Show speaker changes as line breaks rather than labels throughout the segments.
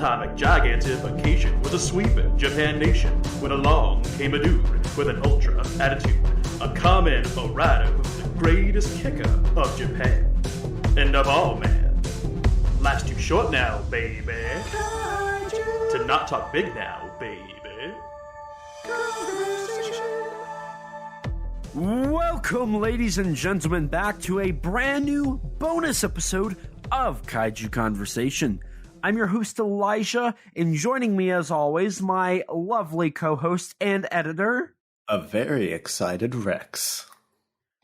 atomic gigantification was a sweeping Japan nation when along came a dude with an ultra attitude, a Kamen Rider who's the greatest kicker of Japan. And of all, man, life's too short now, baby, to not talk big now, baby.
Welcome, ladies and gentlemen, back to a brand new bonus episode of Kaiju Conversation. I'm your host, Elijah, and joining me, as always, my lovely co-host and editor,
a very excited Rex.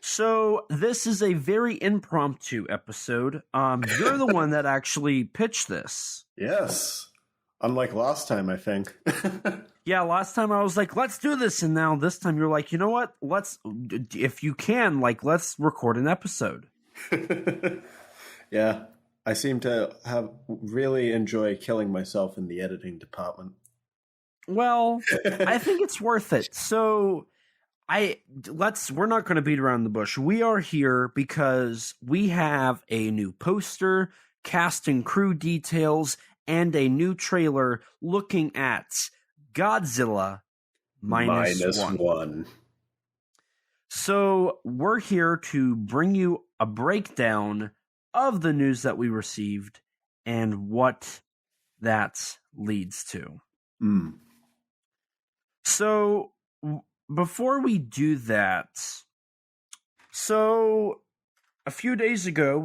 So, this is a very impromptu episode. You're the one that actually pitched this.
Yes. Unlike last time, I think.
Yeah, last time I was like, let's do this. And now this time you're like, you know what? If you can, let's record an episode.
Yeah, I seem to really enjoy killing myself in the editing department.
Well, I think it's worth it. So we're not going to beat around the bush. We are here because we have a new poster, cast and crew details, and a new trailer looking at Godzilla Minus One. So we're here to bring you a breakdown of the news that we received and what that leads to. So before we do that, so a few days ago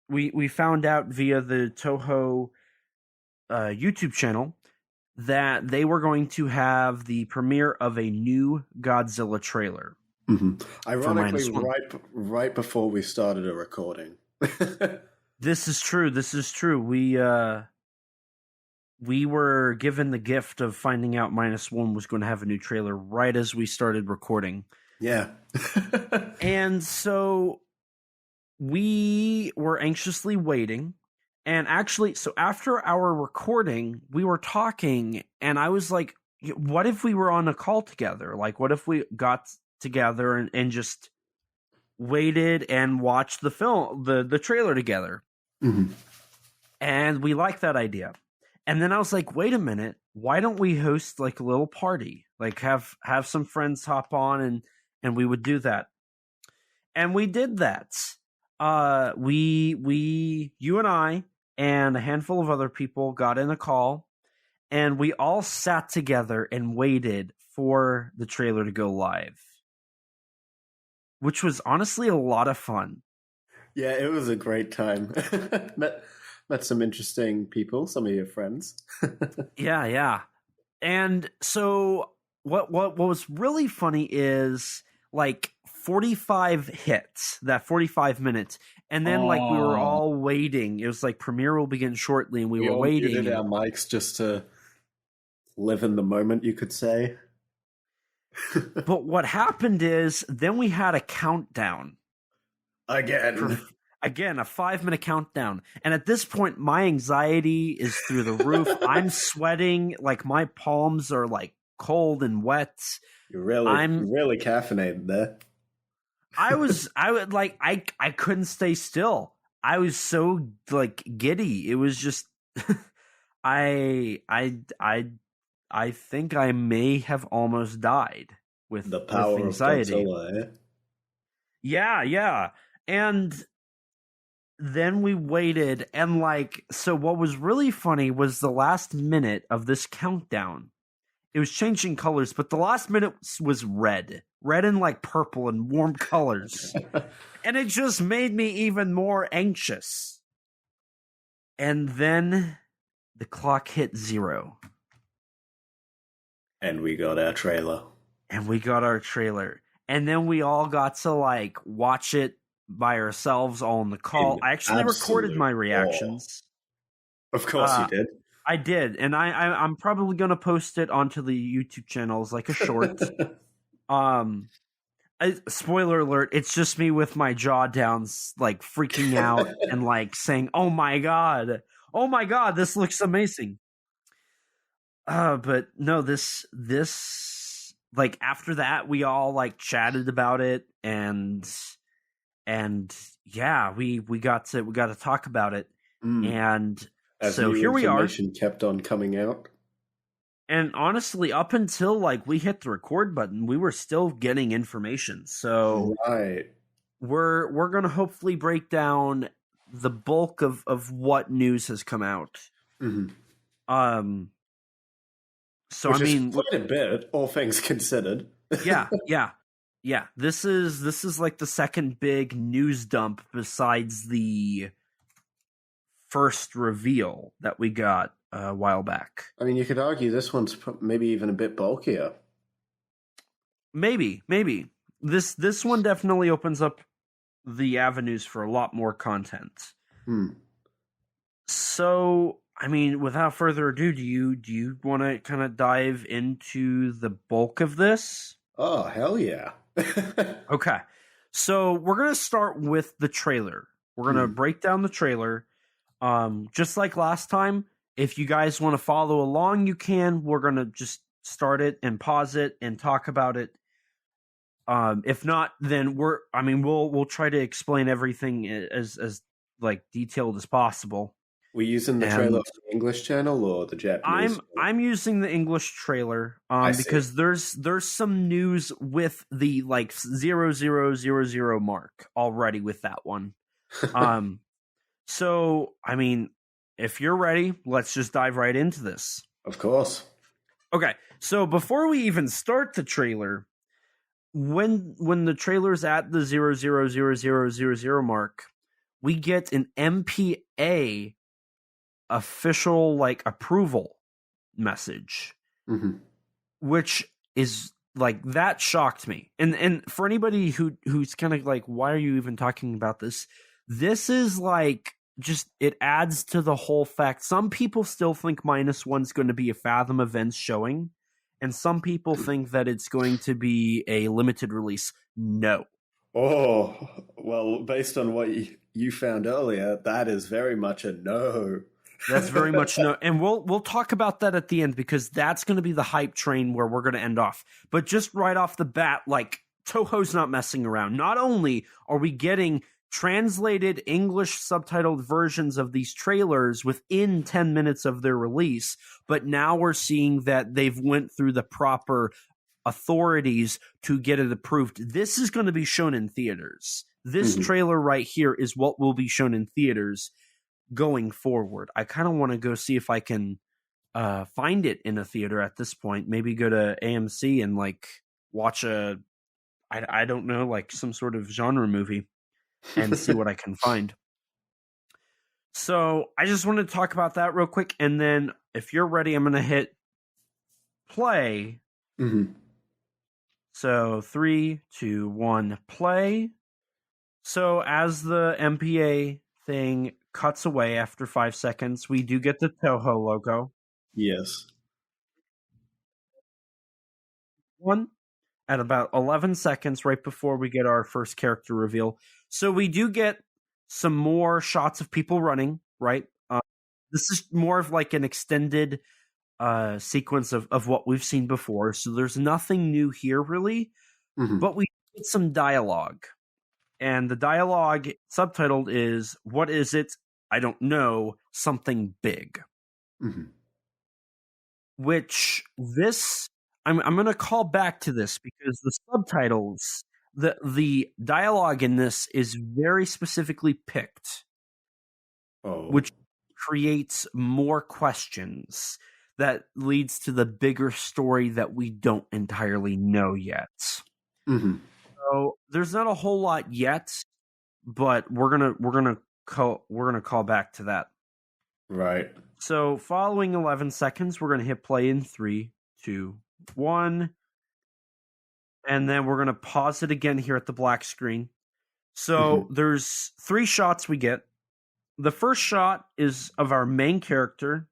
we found out via the Toho YouTube channel that they were going to have the premiere of a new Godzilla trailer.
Mm-hmm. Ironically, right before we started a recording.
This is true. We were given the gift of finding out Minus One was going to have a new trailer right as we started recording.
Yeah.
And so we were anxiously waiting. And actually, so after our recording, we were talking, and I was like, what if we were on a call together? Like, what if we got together and just waited and watched the film, the trailer together?
Mm-hmm.
And we liked that idea. And then I was like, wait a minute, why don't we host like a little party? Like have some friends hop on and we would do that. And we did that. You and I and a handful of other people got in a call, and we all sat together and waited for the trailer to go live, which was honestly a lot of fun.
Yeah, it was a great time. Met some interesting people, some of your friends.
Yeah. And so what was really funny is like 45 hits, that 45 minutes. And then we were all waiting. It was like premiere will begin shortly, and we were waiting.
We muted our mics just to live in the moment, you could say.
But what happened is then we had a countdown.
Again,
a 5-minute countdown. And at this point, my anxiety is through the roof. I'm sweating. Like my palms are like cold and wet.
You're really caffeinated there.
I couldn't stay still. I was so like giddy. It was just, I think I may have almost died with
the power
with anxiety.
Of Godzilla, eh?
Yeah. And then we waited, and so what was really funny was the last minute of this countdown. It was changing colors, but the last minute was red and like purple and warm colors. And it just made me even more anxious. And then the clock hit 0.
And we got our trailer.
And then we all got to watch it by ourselves all in the call. I actually recorded my reactions.
Of course you did.
I did, and I'm probably going to post it onto the YouTube channel as like a short. Spoiler alert, it's just me with my jaw down, like freaking out and like saying, oh my god, this looks amazing. But no, this like after that we all like chatted about it and yeah, we got to talk about it. And
As
So
new
here we are.
information kept on coming out.
And honestly, up until like we hit the record button, we were still getting information. So
Right.
we're gonna hopefully break down the bulk of what news has come out.
Hmm.
So
Which
I mean,
is quite a bit, all things considered.
yeah. This is like the second big news dump besides the first reveal that we got a while back.
I mean, you could argue this one's maybe even a bit bulkier.
Maybe this one definitely opens up the avenues for a lot more content. So, I mean, without further ado, do you want to kind of dive into the bulk of this?
Oh, hell yeah.
Okay. So, we're going to start with the trailer. We're going to break down the trailer. Just like last time, if you guys want to follow along, you can. We're going to just start it and pause it and talk about it. If not, then we'll try to explain everything as like detailed as possible.
We're using the trailer for the English channel or the Japanese?
I'm using the English trailer because there's some news with the like 0000 mark already with that one. So I mean, if you're ready, let's just dive right into this.
Of course.
Okay, so before we even start the trailer, when the trailer's at the 000000 mark, we get an MPA official like approval message, which is like that shocked me. And for anybody who's kind of like, why are you even talking about this? This is like just it adds to the whole fact. Some people still think Minus One's going to be a Fathom Events showing, and some people think that it's going to be a limited release. No.
Oh, well, based on what you found earlier, that is very much a no.
That's very much no. And we'll talk about that at the end because that's going to be the hype train where we're going to end off. But just right off the bat, like Toho's not messing around. Not only are we getting translated English subtitled versions of these trailers within 10 minutes of their release, but now we're seeing that they've went through the proper authorities to get it approved. This is going to be shown in theaters. This trailer right here is what will be shown in theaters going forward. I kind of want to go see if I can find it in a theater at this point. Maybe go to AMC and like watch I don't know, like some sort of genre movie and see what I can find. So I just wanted to talk about that real quick. And then if you're ready, I'm going to hit play. So 3, 2, 1, play. So as the MPA thing cuts away after 5 seconds, we do get the Toho logo.
Yes.
One at about 11 seconds right before we get our first character reveal. So we do get some more shots of people running, right? This is more of like an extended sequence of what we've seen before. So there's nothing new here really, but we get some dialogue. And the dialogue subtitled is, "What is it? I don't know. Something big." Which this, I'm going to call back to this because the subtitles, the dialogue in this is very specifically picked, which creates more questions that leads to the bigger story that we don't entirely know yet. So there's not a whole lot yet, but we're gonna call back to that.
Right.
So following 11 seconds, we're gonna hit play in 3, 2, 1, and then we're gonna pause it again here at the black screen. So there's 3 shots we get. The first shot is of our main character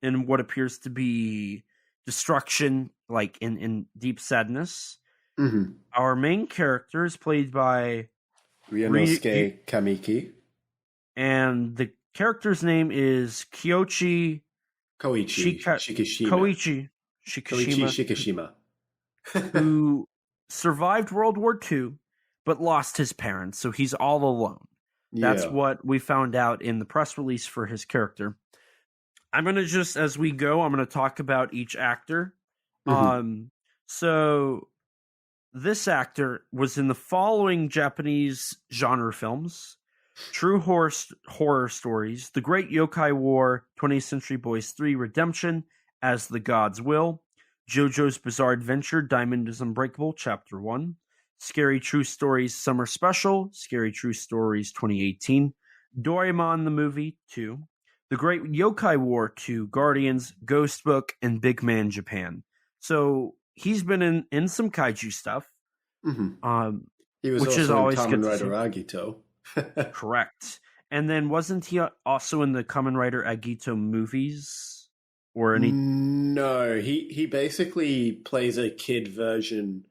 in what appears to be destruction, like in deep sadness. Our main character is played by
Ryunosuke Kamiki.
And the character's name is Koichi
Shikishima.
Who survived World War II, but lost his parents, so he's all alone. That's what we found out in the press release for his character. I'm going to just, as we go, I'm going to talk about each actor.
Mhm.
So this actor was in the following Japanese genre films: True Horror Stories, The Great Yokai War, 20th Century Boys 3, Redemption, As the Gods Will, JoJo's Bizarre Adventure, Diamond is Unbreakable, Chapter 1, Scary True Stories Summer Special, Scary True Stories 2018, Doraemon the Movie 2, The Great Yokai War 2, Guardians, Ghost Book, and Big Man Japan. So he's been in some kaiju stuff,
Mhm.
um,
He was
which is
also in
always good
Kamen
to
Rider
see.
Agito.
Correct. And then wasn't he also in the Kamen Rider Agito movies or any?
No, he basically plays a kid version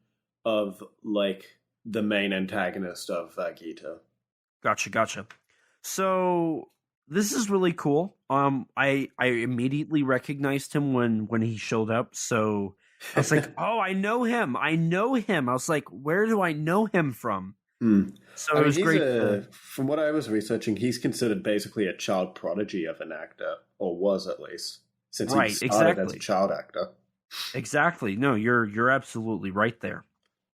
of like the main antagonist of Agito.
Gotcha. So this is really cool. I immediately recognized him when he showed up. So I was like, oh, I know him. I was like, where do I know him from? So
I
it
mean,
was great.
from what I was researching, he's considered basically a child prodigy of an actor, or was at least, since he
Right,
started as a
exactly.
child actor.
Exactly. No, you're absolutely right there.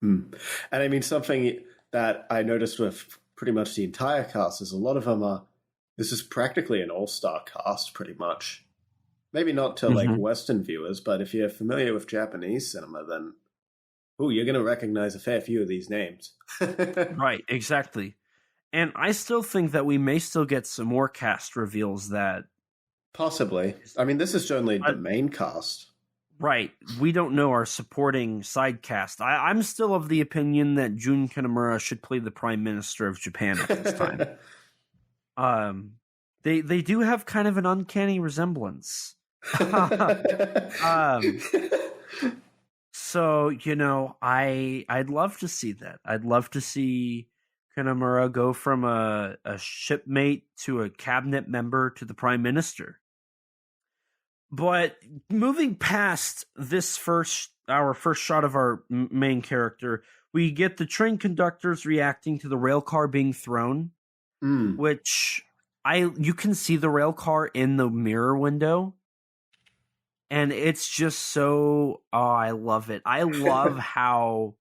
And I mean, something that I noticed with pretty much the entire cast is a lot of them are, this is practically an all-star cast, pretty much. Maybe not to like Western viewers, but if you're familiar with Japanese cinema, then you're going to recognize a fair few of these names.
Right, exactly. And I still think that we may still get some more cast reveals that.
Possibly. I mean, this is only the main cast.
Right. We don't know our supporting side cast. I'm still of the opinion that Jun Kitamura should play the Prime Minister of Japan at this time. They do have kind of an uncanny resemblance. So, I'd love to see that. I'd love to see Kitamura go from a shipmate to a cabinet member to the Prime Minister. But moving past this our first shot of our main character, we get the train conductors reacting to the rail car being thrown, which you can see the rail car in the mirror window. And it's just so, I love it. I love how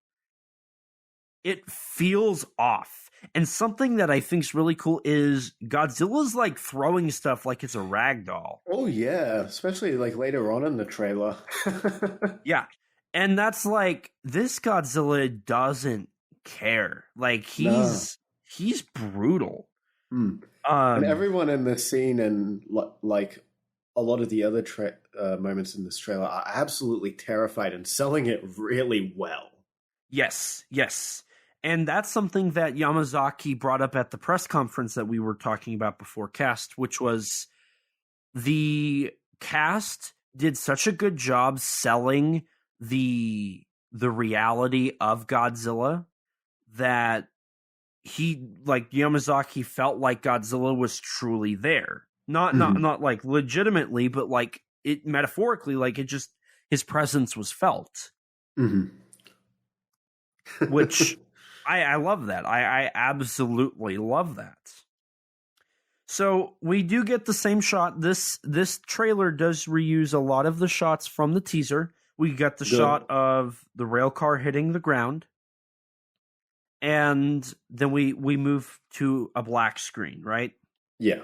it feels off. And something that I think is really cool is Godzilla's like throwing stuff like it's a rag doll.
Oh yeah, especially like later on in the trailer.
Yeah. And that's like, this Godzilla doesn't care. Like he's brutal.
And everyone in this scene and like a lot of the other moments in this trailer are absolutely terrified and selling it really well.
Yes. And that's something that Yamazaki brought up at the press conference that we were talking about before cast, which was the cast did such a good job selling the reality of Godzilla that Yamazaki felt like Godzilla was truly there. Not like legitimately, but like it metaphorically, like it just, his presence was felt. Which I love that. I absolutely love that. So we do get the same shot. This trailer does reuse a lot of the shots from the teaser. We got the shot of the rail car hitting the ground. And then we move to a black screen, right?
Yeah.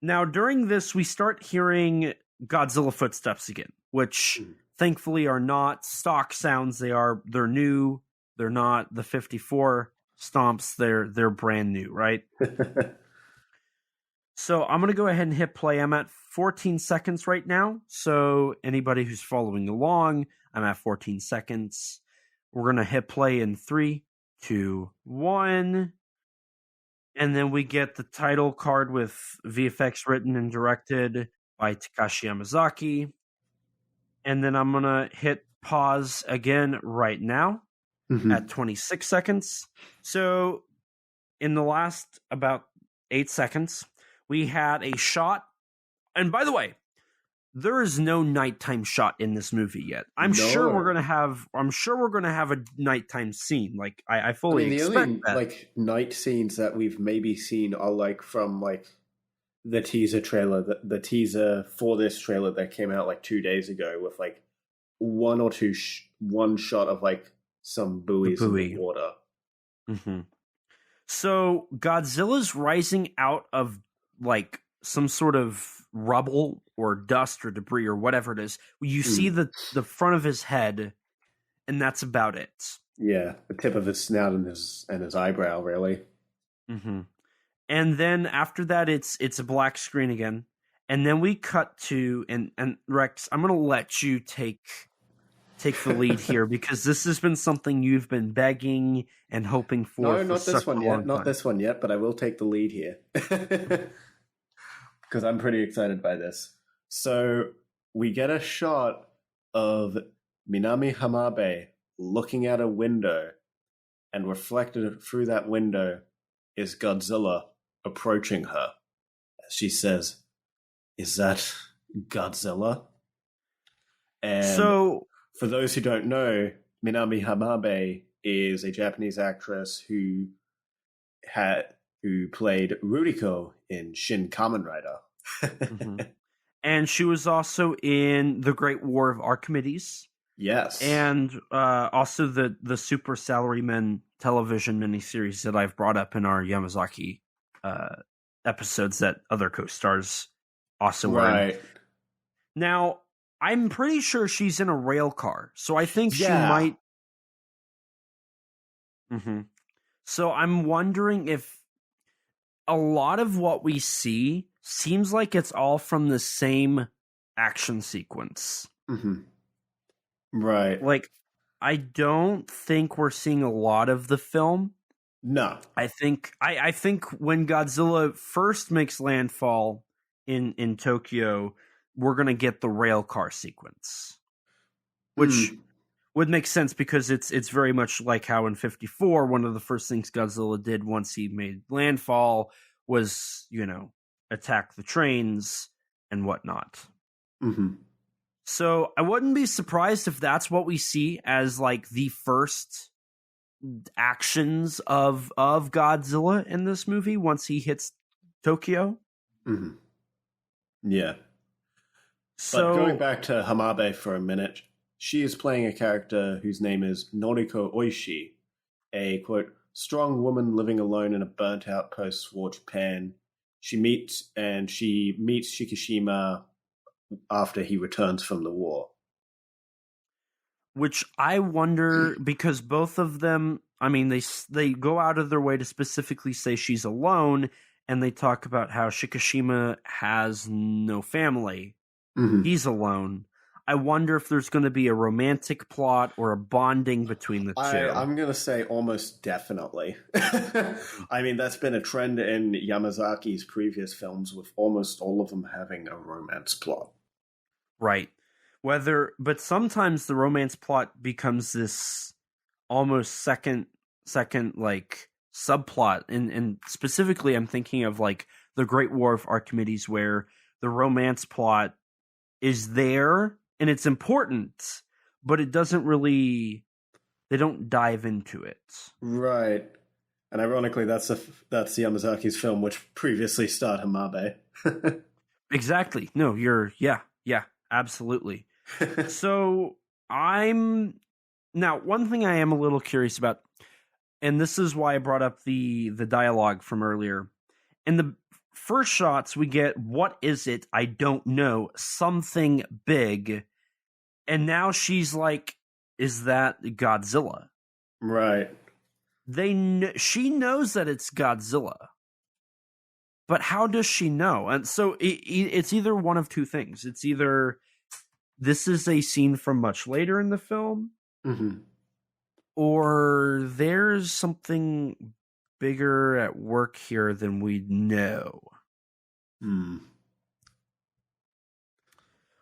Now, during this, we start hearing Godzilla footsteps again, which thankfully are not stock sounds. They're new. They're not the 54 stomps. They're brand new, right? So I'm going to go ahead and hit play. I'm at 14 seconds right now. So anybody who's following along, I'm at 14 seconds. We're going to hit play in 3, 2, 1. And then we get the title card with VFX written and directed by Takashi Yamazaki. And then I'm going to hit pause again right now at 26 seconds. So in the last about 8 seconds, we had a shot. And by the way, there is no nighttime shot in this movie yet. I'm sure we're gonna have a nighttime scene. Like I fully expect
the only
that.
like night scenes that we've maybe seen are like from like the teaser trailer, the teaser for this trailer that came out like 2 days ago with like one shot of like some buoys in the water.
Mm-hmm. So Godzilla's rising out of like some sort of rubble or dust or debris or whatever it is. You see the front of his head, and that's about it.
Yeah, the tip of his snout and his eyebrow, really.
Mm-hmm. And then after that, it's a black screen again, and then we cut to and Rex, I'm gonna let you take the lead here because this has been something you've been begging and hoping for.
No, not this one yet. Not this one yet, but I will take the lead here because I'm pretty excited by this. So we get a shot of Minami Hamabe looking out a window, and reflected through that window is Godzilla approaching her. She says, "Is that Godzilla?" And
so,
for those who don't know, Minami Hamabe is a Japanese actress who played Ruriko in Shin Kamen Rider.
mm-hmm. And she was also in The Great War of Archimedes.
Yes.
And also the Super Salaryman television miniseries that I've brought up in our Yamazaki episodes that other co-stars also were in. Now, I'm pretty sure she's in a rail car, so I think she might... Mm-hmm. So I'm wondering if a lot of what we see seems like it's all from the same action sequence.
Mm-hmm. Right.
Like, I don't think we're seeing a lot of the film.
No.
I think when Godzilla first makes landfall in Tokyo, we're going to get the rail car sequence. Which would make sense because it's very much like how in 54, one of the first things Godzilla did once he made landfall was, attack the trains and whatnot.
Mm-hmm.
So I wouldn't be surprised if that's what we see as like the first actions of Godzilla in this movie once he hits Tokyo.
Mm-hmm. Yeah.
So
but going back to Hamabe for a minute, she is playing a character whose name is Noriko Oishi, a, quote, strong woman living alone in a burnt-out post-war Japan. She meets Shikishima after he returns from the war.
Which I wonder, because both of them, I mean, they go out of their way to specifically say she's alone, and they talk about how Shikishima has no family.
Mm-hmm.
He's alone. I wonder if there's going to be a romantic plot or a bonding between the two.
I'm going to say almost definitely. I mean, that's been a trend in Yamazaki's previous films, with almost all of them having a romance plot.
Right. But sometimes the romance plot becomes this almost second like subplot, and specifically I'm thinking of like the Great War of Archimedes, where the romance plot is there and it's important, but it doesn't really, they don't dive into it. Right.
And ironically, that's Yamazaki's film, which previously starred Hamabe.
Exactly. No, yeah, absolutely. So now one thing I am a little curious about, and this is why I brought up the dialogue from earlier. In the first shots, we get, what is it? I don't know. Something big. And now she's like, is that Godzilla?
Right.
She knows that it's Godzilla. But how does she know? And so it's either one of two things. It's either this is a scene from much later in the film,
mm-hmm.
or there's something bigger at work here than we know.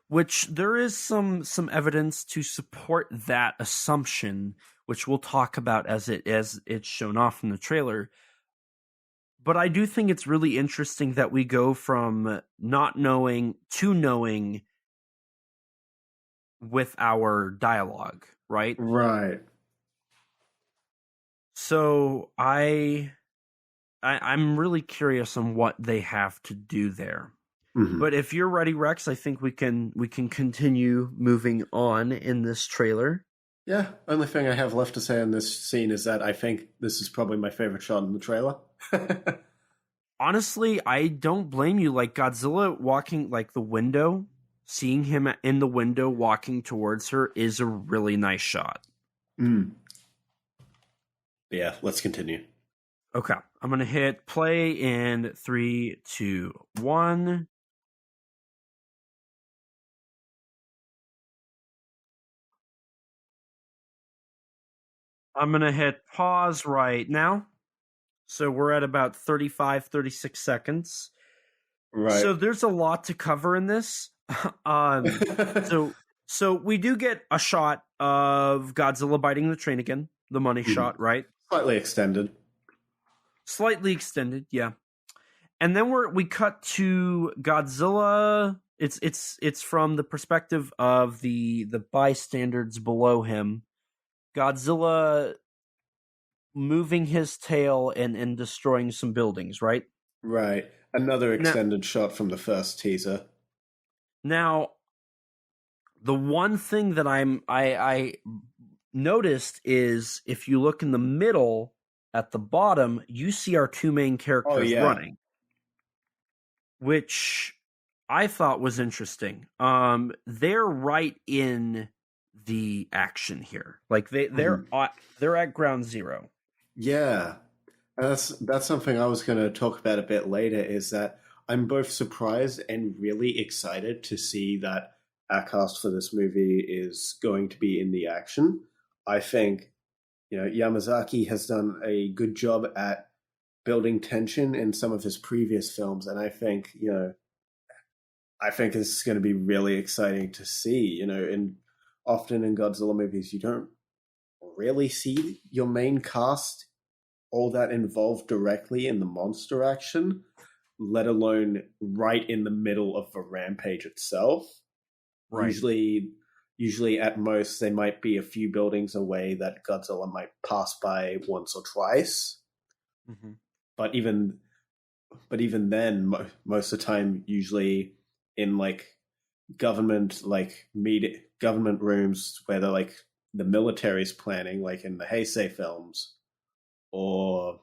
Which there is some evidence to support that assumption, which we'll talk about as it's shown off in the trailer. But I do think it's really interesting that we go from not knowing to knowing with our dialogue, right?
Right.
So I I'm really curious on what they have to do there.
Mhm.
But if you're ready, Rex, I think we can continue moving on in this trailer.
Yeah, only thing I have left to say on this scene is that I think this is probably my favorite shot in the trailer.
Honestly, I don't blame you. Like Godzilla walking, like the window, seeing him in the window walking towards her is a really nice shot.
Yeah, let's continue.
Okay, I'm gonna hit play in 3, 2, 1. I'm gonna hit pause right now. So we're at about 35, 36 seconds.
Right.
So there's a lot to cover in this. So we do get a shot of Godzilla biting the train again, the money shot, right?
Slightly extended.
Slightly extended, yeah. And then we cut to Godzilla. It's from the perspective of the bystanders below him. Godzilla moving his tail and destroying some buildings, right?
Right. Another extended shot from the first teaser.
Now, the one thing that I noticed is if you look in the middle at the bottom, you see our two main characters running, which I thought was interesting. They're right in the action here, like they're at ground zero.
Yeah, that's something I was going to talk about a bit later. Is that I'm both surprised and really excited to see that our cast for this movie is going to be in the action. I think, Yamazaki has done a good job at building tension in some of his previous films, and I think, it's going to be really exciting to see. Often in Godzilla movies, you don't really see your main cast all that involved directly in the monster action, let alone right in the middle of the rampage itself.
Right.
Usually at most they might be a few buildings away that Godzilla might pass by once or twice.
Mm-hmm.
But even then, most of the time, usually in government rooms where they're the military's planning, like in the Heisei films, or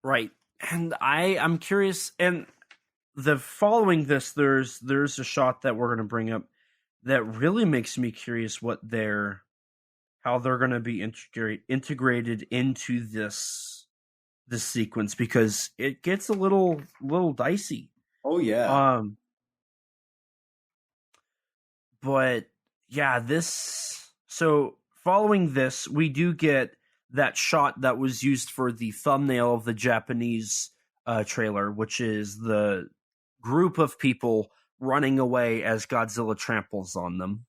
right. And I'm curious, and following this, there's a shot that we're going to bring up that really makes me curious how they're going to be integrated into this sequence, because it gets a little dicey.
Oh yeah.
But yeah, so following this, we do get that shot that was used for the thumbnail of the Japanese trailer, which is the group of people running away as Godzilla tramples on them.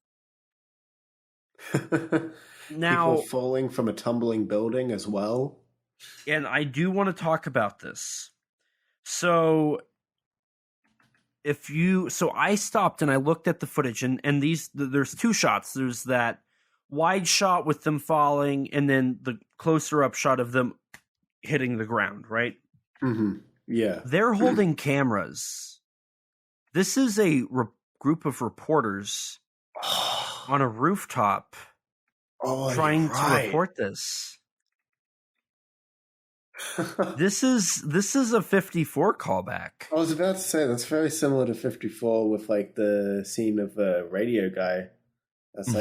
Now,
people falling from a tumbling building as well.
And I do want to talk about this. So I stopped and I looked at the footage, and there's two shots. There's that wide shot with them falling, and then the closer up shot of them hitting the ground, right?
Mm-hmm. Yeah.
They're holding cameras. This is a group of reporters on a rooftop trying to report this. This is a 54 callback.
I was about to say that's very similar to 54 with the scene of the radio guy. That's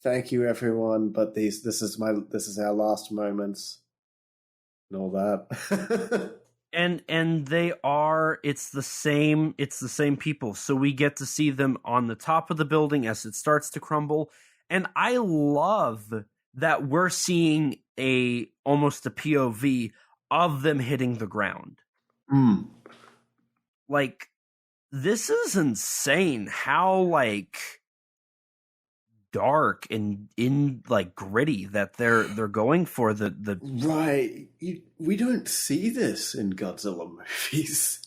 thank you everyone, but this is our last moments and all that.
and it's the same people. So we get to see them on the top of the building as it starts to crumble. And I love that we're seeing almost a POV of them hitting the ground. This is insane how dark and gritty that they're going for the
right. We don't see this in Godzilla movies.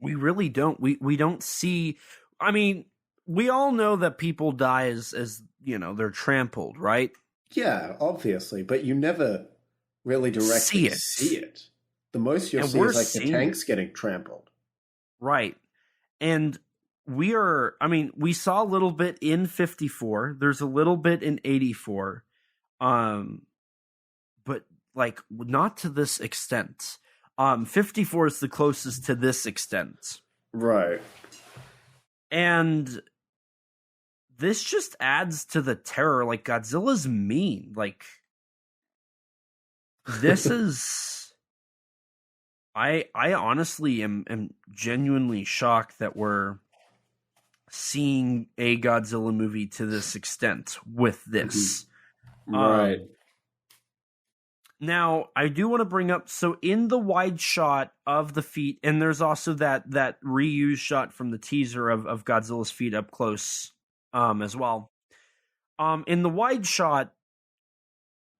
We really don't. We don't see. I mean, we all know that people die as they're trampled, right?
Yeah, obviously, but you never really directly see it. The most you'll see is like the tanks getting trampled.
Right. And we saw a little bit in 54. There's a little bit in 84. But like not to this extent. 54 is the closest to this extent.
Right.
And this just adds to the terror. Like, Godzilla's mean. Like, this is... I honestly am genuinely shocked that we're seeing a Godzilla movie to this extent with this.
Right.
Now, I do want to bring up, so in the wide shot of the feet, and there's also that reused shot from the teaser of Godzilla's feet up close as well. In the wide shot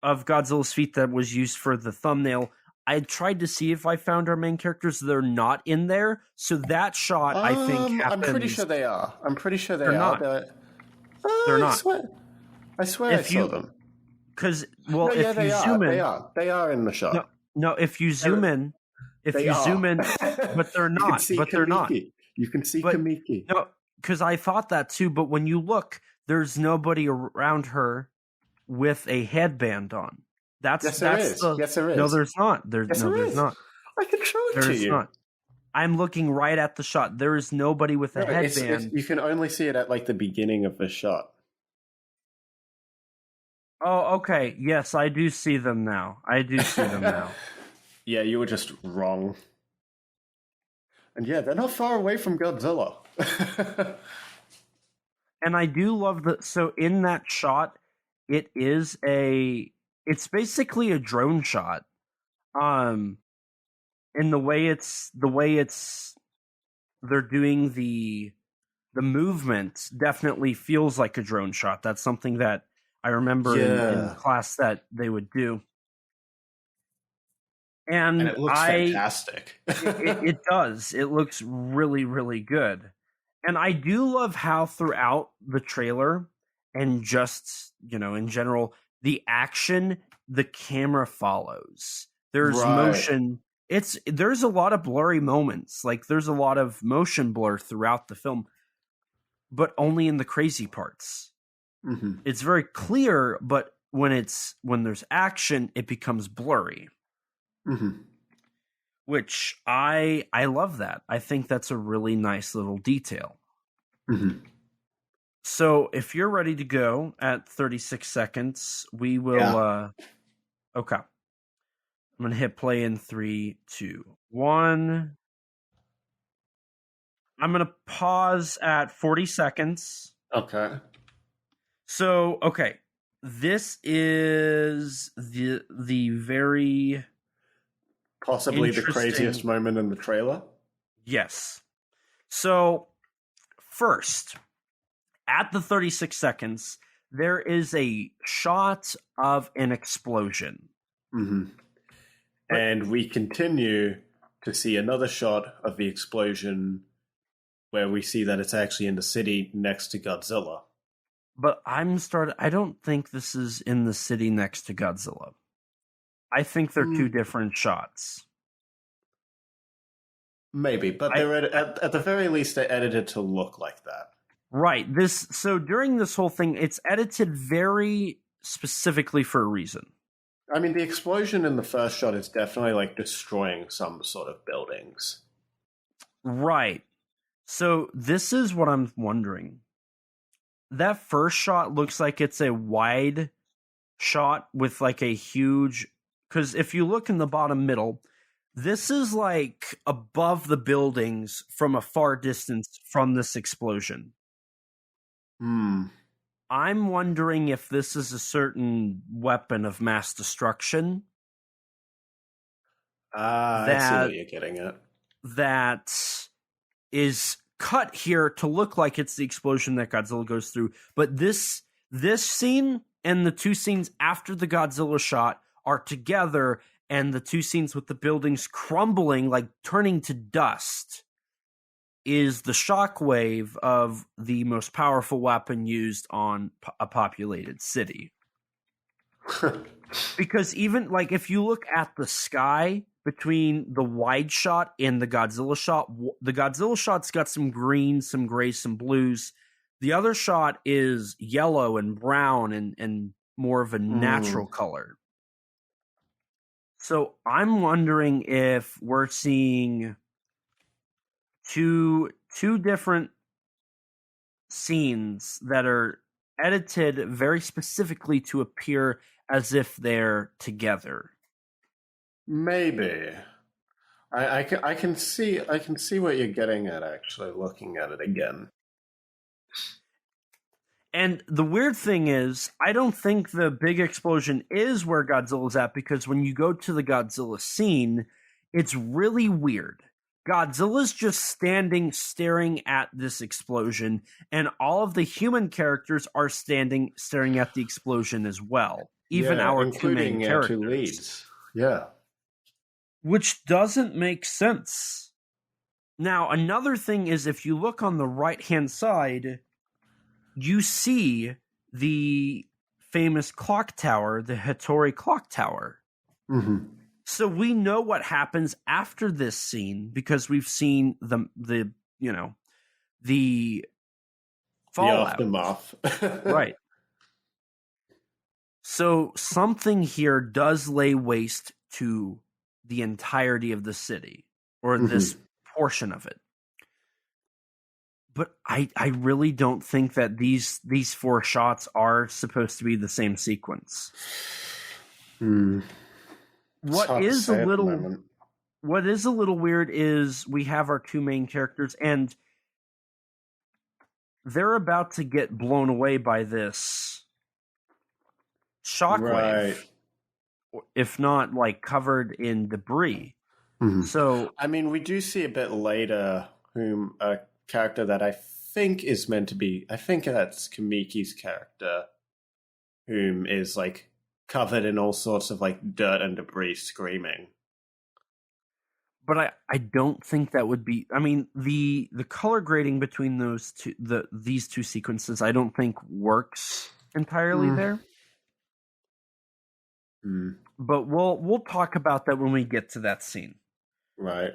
of Godzilla's feet that was used for the thumbnail, I tried to see if I found our main characters. They're not in there. So that shot, I think, happens.
I'm pretty sure they are.
They're not. They're not.
I swear I saw them.
Because, well, if you zoom in...
They are in the shot.
No, if you zoom in... But they're not. But they're not.
You can see Kamiki.
No, because I thought that too, but when you look, there's nobody around her with a headband on.
Yes, there is.
No, there's not. There's not.
I can show it to you.
Not. I'm looking right at the shot. There is nobody with a headband.
You can only see it at like the beginning of the shot.
Oh, okay. Yes, I do see them now.
Yeah, you were just wrong. And yeah, they're not far away from Godzilla.
And I do love that. So in that shot, it's basically a drone shot. In the way they're doing the movement definitely feels like a drone shot. That's something that I remember in class that they would do. And
it looks fantastic.
it does. It looks really, really good. And I do love how throughout the trailer and just, in general, the action, the camera follows. There's motion. There's a lot of blurry moments. Like, there's a lot of motion blur throughout the film, but only in the crazy parts.
Mm-hmm.
It's very clear, but when there's action, it becomes blurry.
Mm-hmm.
Which I love that. I think that's a really nice little detail.
Mm-hmm.
So if you're ready to go at 36 seconds, we will. Okay. I'm going to hit play in 3, 2, 1. I'm going to pause at 40 seconds.
Okay.
So, okay. This is the very...
Possibly the craziest moment in the trailer?
Yes. So, first, at the 36 seconds, there is a shot of an explosion.
Mm-hmm. And we continue to see another shot of the explosion where we see that it's actually in the city next to Godzilla.
But I don't think this is in the city next to Godzilla. I think they're two different shots.
Maybe, but they're at the very least they're edited to look like that.
Right. So during this whole thing, it's edited very specifically for a reason.
I mean, the explosion in the first shot is definitely like destroying some sort of buildings.
Right. So this is what I'm wondering. That first shot looks like it's a wide shot with like a huge... Because if you look in the bottom middle, this is like above the buildings from a far distance from this explosion. I'm wondering if this is a certain weapon of mass destruction.
I see what you're getting at.
That is cut here to look like it's the explosion that Godzilla goes through. But this scene and the two scenes after the Godzilla shot are together, and the two scenes with the buildings crumbling, like turning to dust, is the shockwave of the most powerful weapon used on a populated city. Because even like if you look at the sky between the wide shot and the Godzilla shot's got some greens, some grays, some blues. The other shot is yellow and brown and more of a natural color. So I'm wondering if we're seeing two different scenes that are edited very specifically to appear as if they're together.
Maybe. I can see what you're getting at, actually, looking at it again.
And the weird thing is, I don't think the big explosion is where Godzilla's at, because when you go to the Godzilla scene, it's really weird. Godzilla's just standing, staring at this explosion, and all of the human characters are staring at the explosion as well. Even our two main characters.
Two leads. Yeah.
Which doesn't make sense. Now, another thing is, if you look on the right-hand side, you see the famous clock tower, the Hattori clock tower.
Mm-hmm.
So we know what happens after this scene because we've seen the fallout.
The aftermath.
Right. So something here does lay waste to the entirety of the city, or this portion of it. But I really don't think that these four shots are supposed to be the same sequence. What is a little weird is we have our two main characters, and they're about to get blown away by this shockwave, if not like covered in debris. So,
I mean, we do see a bit later a character that I think is meant to be, I think that's Kamiki's character, whom is like covered in all sorts of like dirt and debris, screaming.
But I don't think that would be. I mean, the color grading between these two sequences, I don't think works entirely there. But we'll talk about that when we get to that scene.
Right.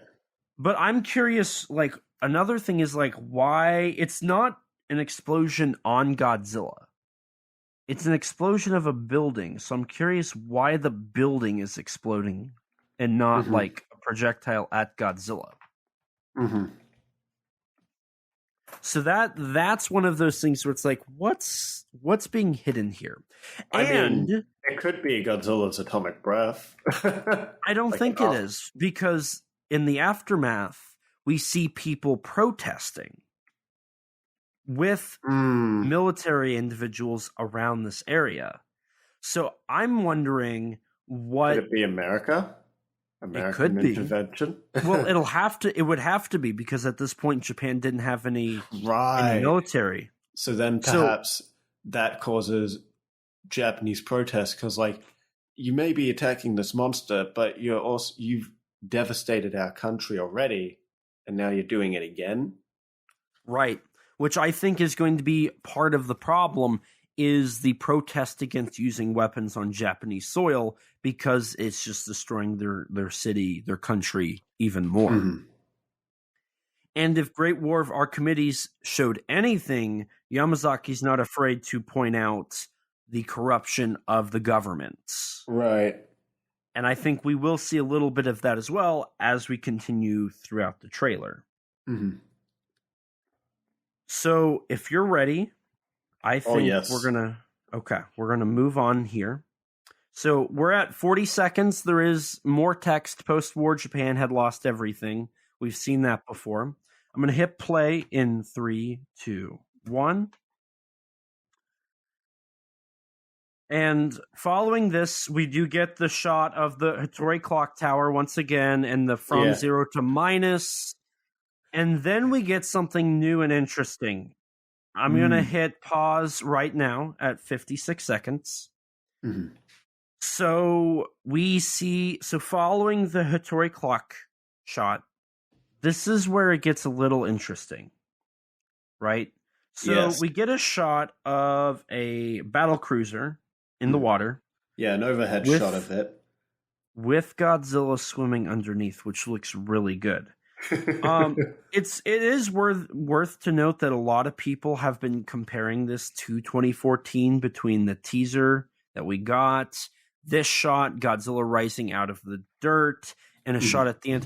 But I'm curious, like, another thing is, like, why it's not an explosion on Godzilla. It's an explosion of a building. So I'm curious why the building is exploding and not, like, a projectile at Godzilla. So that's one of those things where it's like, what's being hidden here? And
I mean, it could be Godzilla's atomic breath.
I don't like think it is, because in the aftermath, we see people protesting with military individuals around this area. So I'm wondering what...
Could it be America? American
it could be.
Intervention?
Well, it would have to be, because at this point, Japan didn't have any military.
So then perhaps that causes Japanese protests, because, like, you may be attacking this monster, but you've devastated our country already, and now you're doing it again. Right.
Which I think is going to be part of the problem, is the protest against using weapons on Japanese soil, because it's just destroying their city, their country even more. And if Great War of Archimedes showed anything, Yamazaki's not afraid to point out the corruption of the governments.
Right.
And I think we will see a little bit of that as well as we continue throughout the trailer. So if you're ready, I think we're gonna move on here. So we're at 40 seconds. There is more text. Post-war Japan had lost everything. We've seen that before. I'm gonna hit play in 3, 2, 1. And following this, we do get the shot of the Hattori clock tower once again, and the from 0 to minus. And then we get something new and interesting. I'm going to hit pause right now at 56 seconds. So we see, following the Hattori clock shot, this is where it gets a little interesting, right? So we get a shot of a battle cruiser in the water
Yeah, an overhead
With-
shot of it.
with Godzilla swimming underneath, which looks really good. It is worth to note that a lot of people have been comparing this to 2014 between the teaser that we got, this shot, Godzilla rising out of the dirt, and a shot at the end.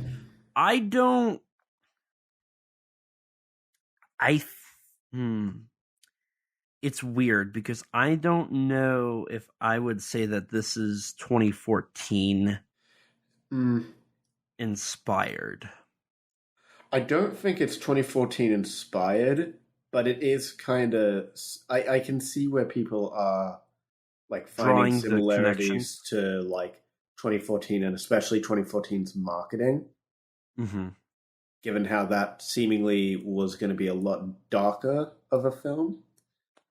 It's weird because I don't know if I would say that this is 2014 inspired.
I don't think it's 2014 inspired, but it is kind of. I can see where people are like finding
Drawing the
similarities to like 2014 and especially 2014's marketing, given how that seemingly was going to be a lot darker of a film.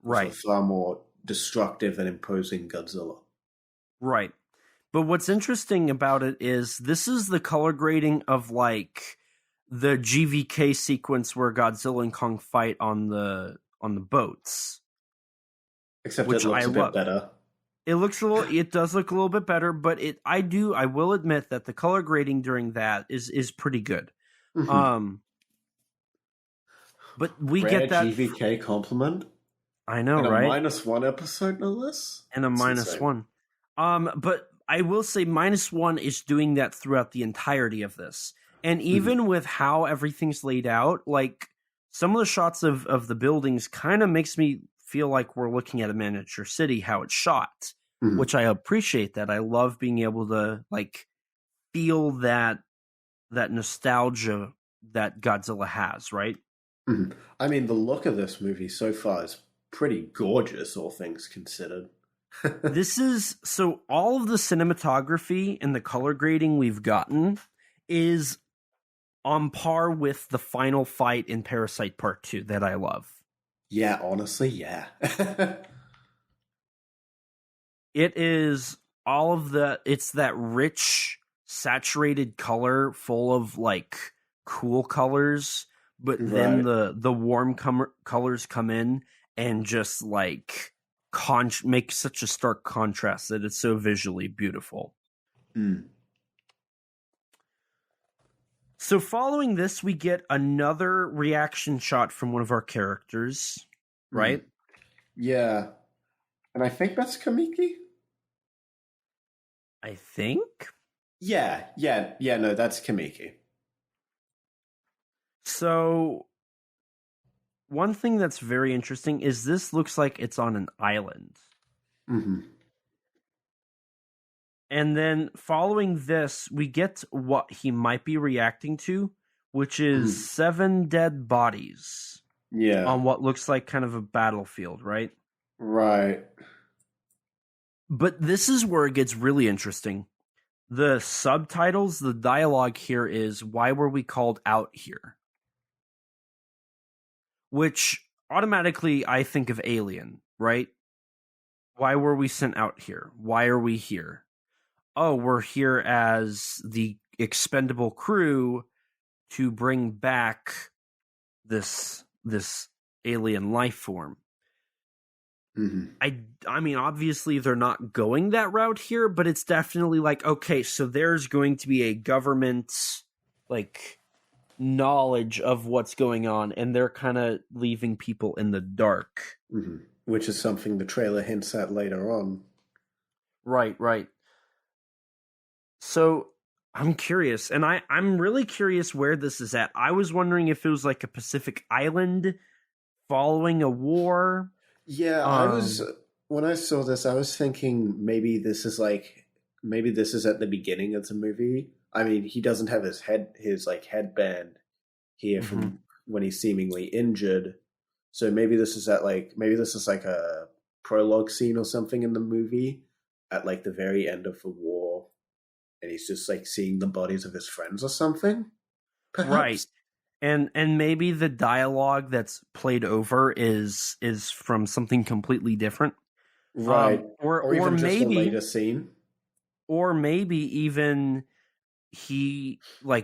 Right.
So far more destructive and imposing Godzilla.
Right. But what's interesting about it is this is the color grading of like the GVK sequence where Godzilla and Kong fight on the boats.
Except
which
it looks
I
a bit
love.
better.
It does look a little bit better, but I will admit that the color grading during that is pretty good. But we
Rare
get that
GVK compliment.
I know,
and
right?
a -1 episode, no less.
And a -1. But I will say -1 is doing that throughout the entirety of this. And even with how everything's laid out, like some of the shots of the buildings kind of makes me feel like we're looking at a miniature city, how it's shot, which I appreciate that. I love being able to like feel that nostalgia that Godzilla has, right?
I mean, the look of this movie so far is pretty gorgeous, all things considered.
So all of the cinematography and the color grading we've gotten is on par with the final fight in Parasite Part 2 that I love.
Yeah, honestly, yeah.
It is it's that rich, saturated color full of like cool colors, but then the warm colors come in and just like make such a stark contrast that it's so visually beautiful. So following this, we get another reaction shot from one of our characters, right?
Yeah. And I think that's Kamiki?
I think?
Yeah, no, that's Kamiki.
So one thing that's very interesting is this looks like it's on an island. And then following this, we get what he might be reacting to, which is 7 dead bodies.
Yeah.
On what looks like kind of a battlefield, right?
Right.
But this is where it gets really interesting. The subtitles, the dialogue here is, "Why were we called out here?" Which automatically I think of Alien, right? Why were we sent out here? Why are we here? Oh, we're here as the expendable crew to bring back this alien life form. I mean, obviously they're not going that route here, but it's definitely like, okay, so there's going to be a government like knowledge of what's going on, and they're kind of leaving people in the dark.
Which is something the trailer hints at later on.
Right. So I'm curious, and I'm really curious where this is at. I was wondering if it was like a Pacific island following a war.
Yeah, when I saw this, I was thinking maybe this is at the beginning of the movie. I mean, he doesn't have his headband here from when he's seemingly injured. So maybe this is like a prologue scene or something in the movie at like the very end of the war, and he's just like seeing the bodies of his friends or something. Perhaps.
Right. And maybe the dialogue that's played over is from something completely different.
Right. Or even just
maybe
a later scene.
Or maybe even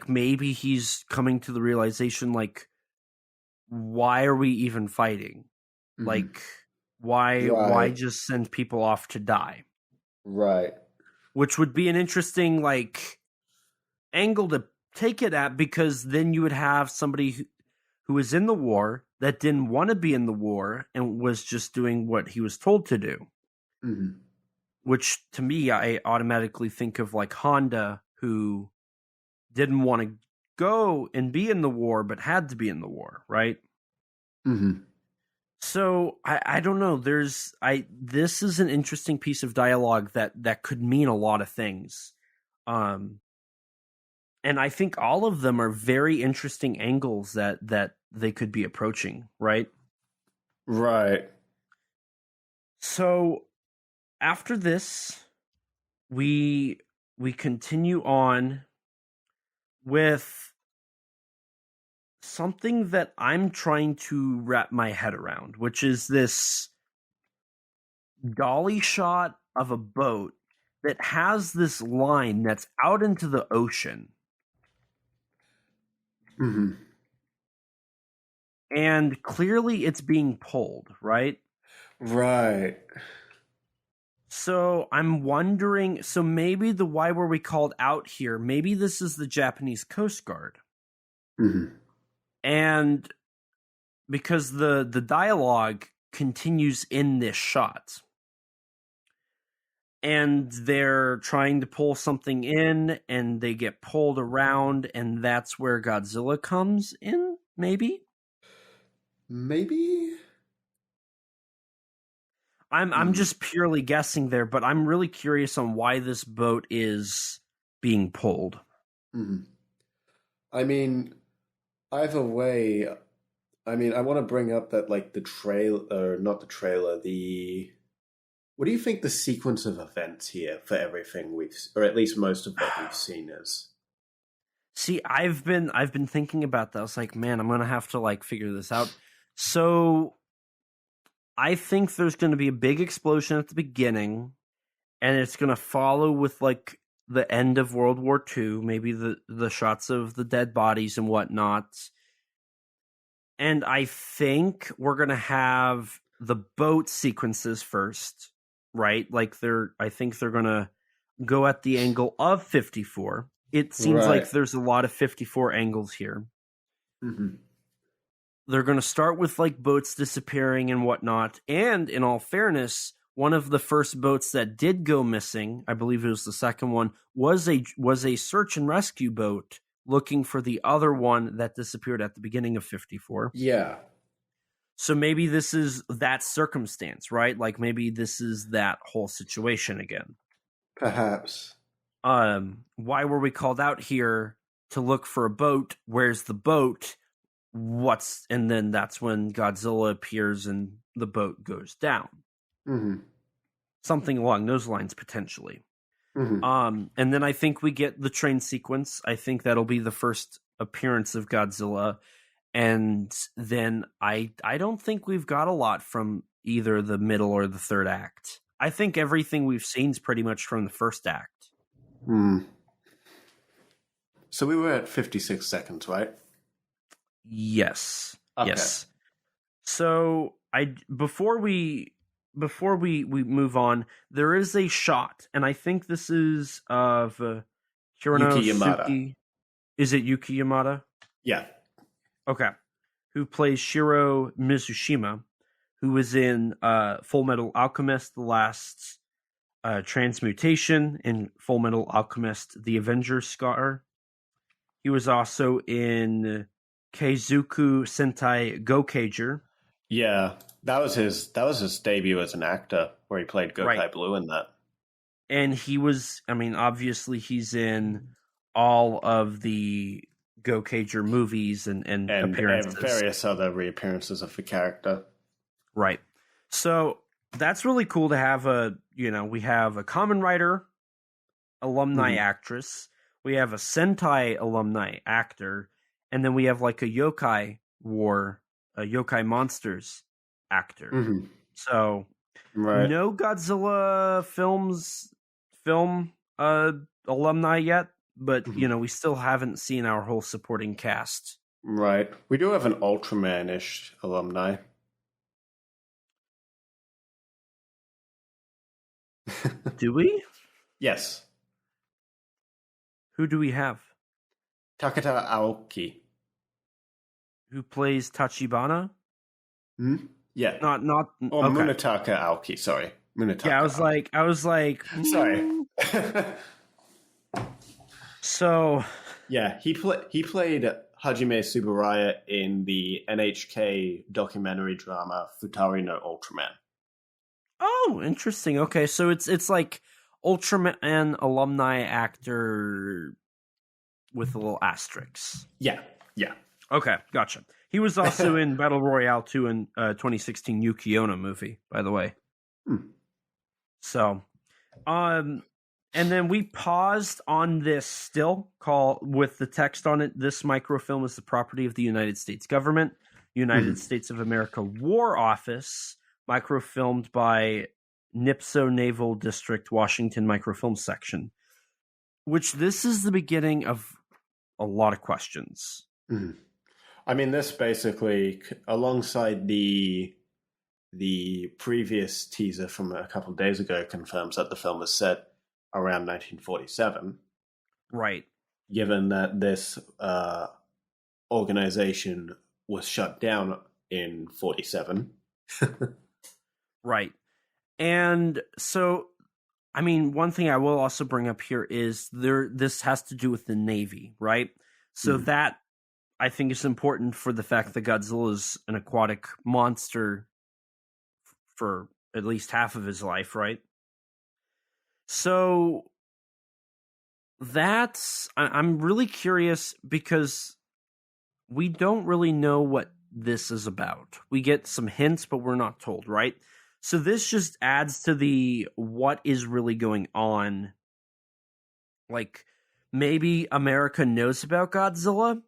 maybe he's coming to the realization, like, why are we even fighting? Like, why just send people off to die?
Right.
which would be an interesting like angle to take it at, because then you would have somebody who was in the war that didn't want to be in the war and was just doing what he was told to do.
Mm-hmm.
Which to me, I automatically think of like Honda, who didn't want to go and be in the war, but had to be in the war, right?
Mm-hmm.
So I don't know. This is an interesting piece of dialogue that could mean a lot of things. And I think all of them are very interesting angles that they could be approaching, right?
Right.
So after this, we continue on with something that I'm trying to wrap my head around, which is this dolly shot of a boat that has this line that's out into the ocean.
Mm-hmm.
And clearly it's being pulled, right?
Right.
So I'm wondering, so maybe the why were we called out here, maybe this is the Japanese Coast Guard.
Mm-hmm.
And because the dialogue continues in this shot. And they're trying to pull something in, and they get pulled around, and that's where Godzilla comes in, maybe?
Maybe?
I'm just purely guessing there, but I'm really curious on why this boat is being pulled.
Mm-hmm. I mean, either way, I want to bring up that, like, the trailer, not the trailer, what do you think the sequence of events here for everything or at least most of what we've seen is?
See, I've been thinking about that. I was like, man, I'm gonna have to like figure this out. So I think there's gonna be a big explosion at the beginning, and it's gonna follow with like the end of World War II, maybe the shots of the dead bodies and whatnot. And I think we're gonna have the boat sequences first, right? Like I think they're gonna go at the angle of 54. It seems like there's a lot of 54 angles here.
Mm-hmm.
They're gonna start with like boats disappearing and whatnot. And in all fairness, one of the first boats that did go missing, I believe it was the second one, was a search and rescue boat looking for the other one that disappeared at the beginning of 54.
Yeah.
So maybe this is that circumstance, right? Like maybe this is that whole situation again.
Perhaps.
Why were we called out here to look for a boat? Where's the boat? And then that's when Godzilla appears and the boat goes down.
Mm-hmm.
Something along those lines, potentially.
Mm-hmm.
And then I think we get the train sequence. I think that'll be the first appearance of Godzilla. And then I don't think we've got a lot from either the middle or the third act. I think everything we've seen is pretty much from the first act.
So we were at 56 seconds, right?
Yes.
Okay.
Yes. So before we move on, there is a shot, and I think this is of Hirono
Yuki Yamada.
Suki. Is it Yuki Yamada?
Yeah.
Okay. Who plays Shiro Mizushima, who was in Full Metal Alchemist: The Last Transmutation, in Full Metal Alchemist: The Avengers Scar. He was also in Keizuku Sentai Gokaiger.
Yeah, that was his debut as an actor, where he played Gokai Blue in that.
And he was, obviously he's in all of the Gokaiger movies and appearances.
And various other reappearances of the character.
Right. So that's really cool to have we have a Kamen Rider alumni actress, we have a Sentai alumni actor, and then we have like a Yokai Monsters actor.
Mm-hmm.
So no Godzilla film alumni yet, but we still haven't seen our whole supporting cast.
Right. We do have an Ultraman-ish alumni.
Do we?
Yes.
Who do we have?
Takata Aoki.
Who plays Tachibana?
Hmm? Yeah.
Not.
Or
Okay.
Munetaka Aoki, sorry. Munetaka
Yeah, I was like,
Sorry.
So,
yeah, he played Hajime Tsuburaya in the NHK documentary drama Futari no Ultraman.
oh, interesting. Okay, so it's like Ultraman alumni actor with a little asterisk.
Yeah.
Okay, gotcha. He was also in Battle Royale 2 in 2016 Yuki Onna movie, by the way. So, and then we paused on this still call with the text on it. This microfilm is the property of the United States government, United States of America War Office, microfilmed by NIPSO Naval District, Washington Microfilm Section, which this is the beginning of a lot of questions.
I mean, this basically, alongside the previous teaser from a couple of days ago, confirms that the film is set around 1947.
Right.
Given that this organization was shut down in 47.
Right. And so, I mean, one thing I will also bring up here is this has to do with the Navy, right? So that, I think, is important for the fact that Godzilla is an aquatic monster for at least half of his life, right? So I'm really curious because we don't really know what this is about. We get some hints, but we're not told, right? So this just adds to the what is really going on. Like, maybe America knows about Godzilla,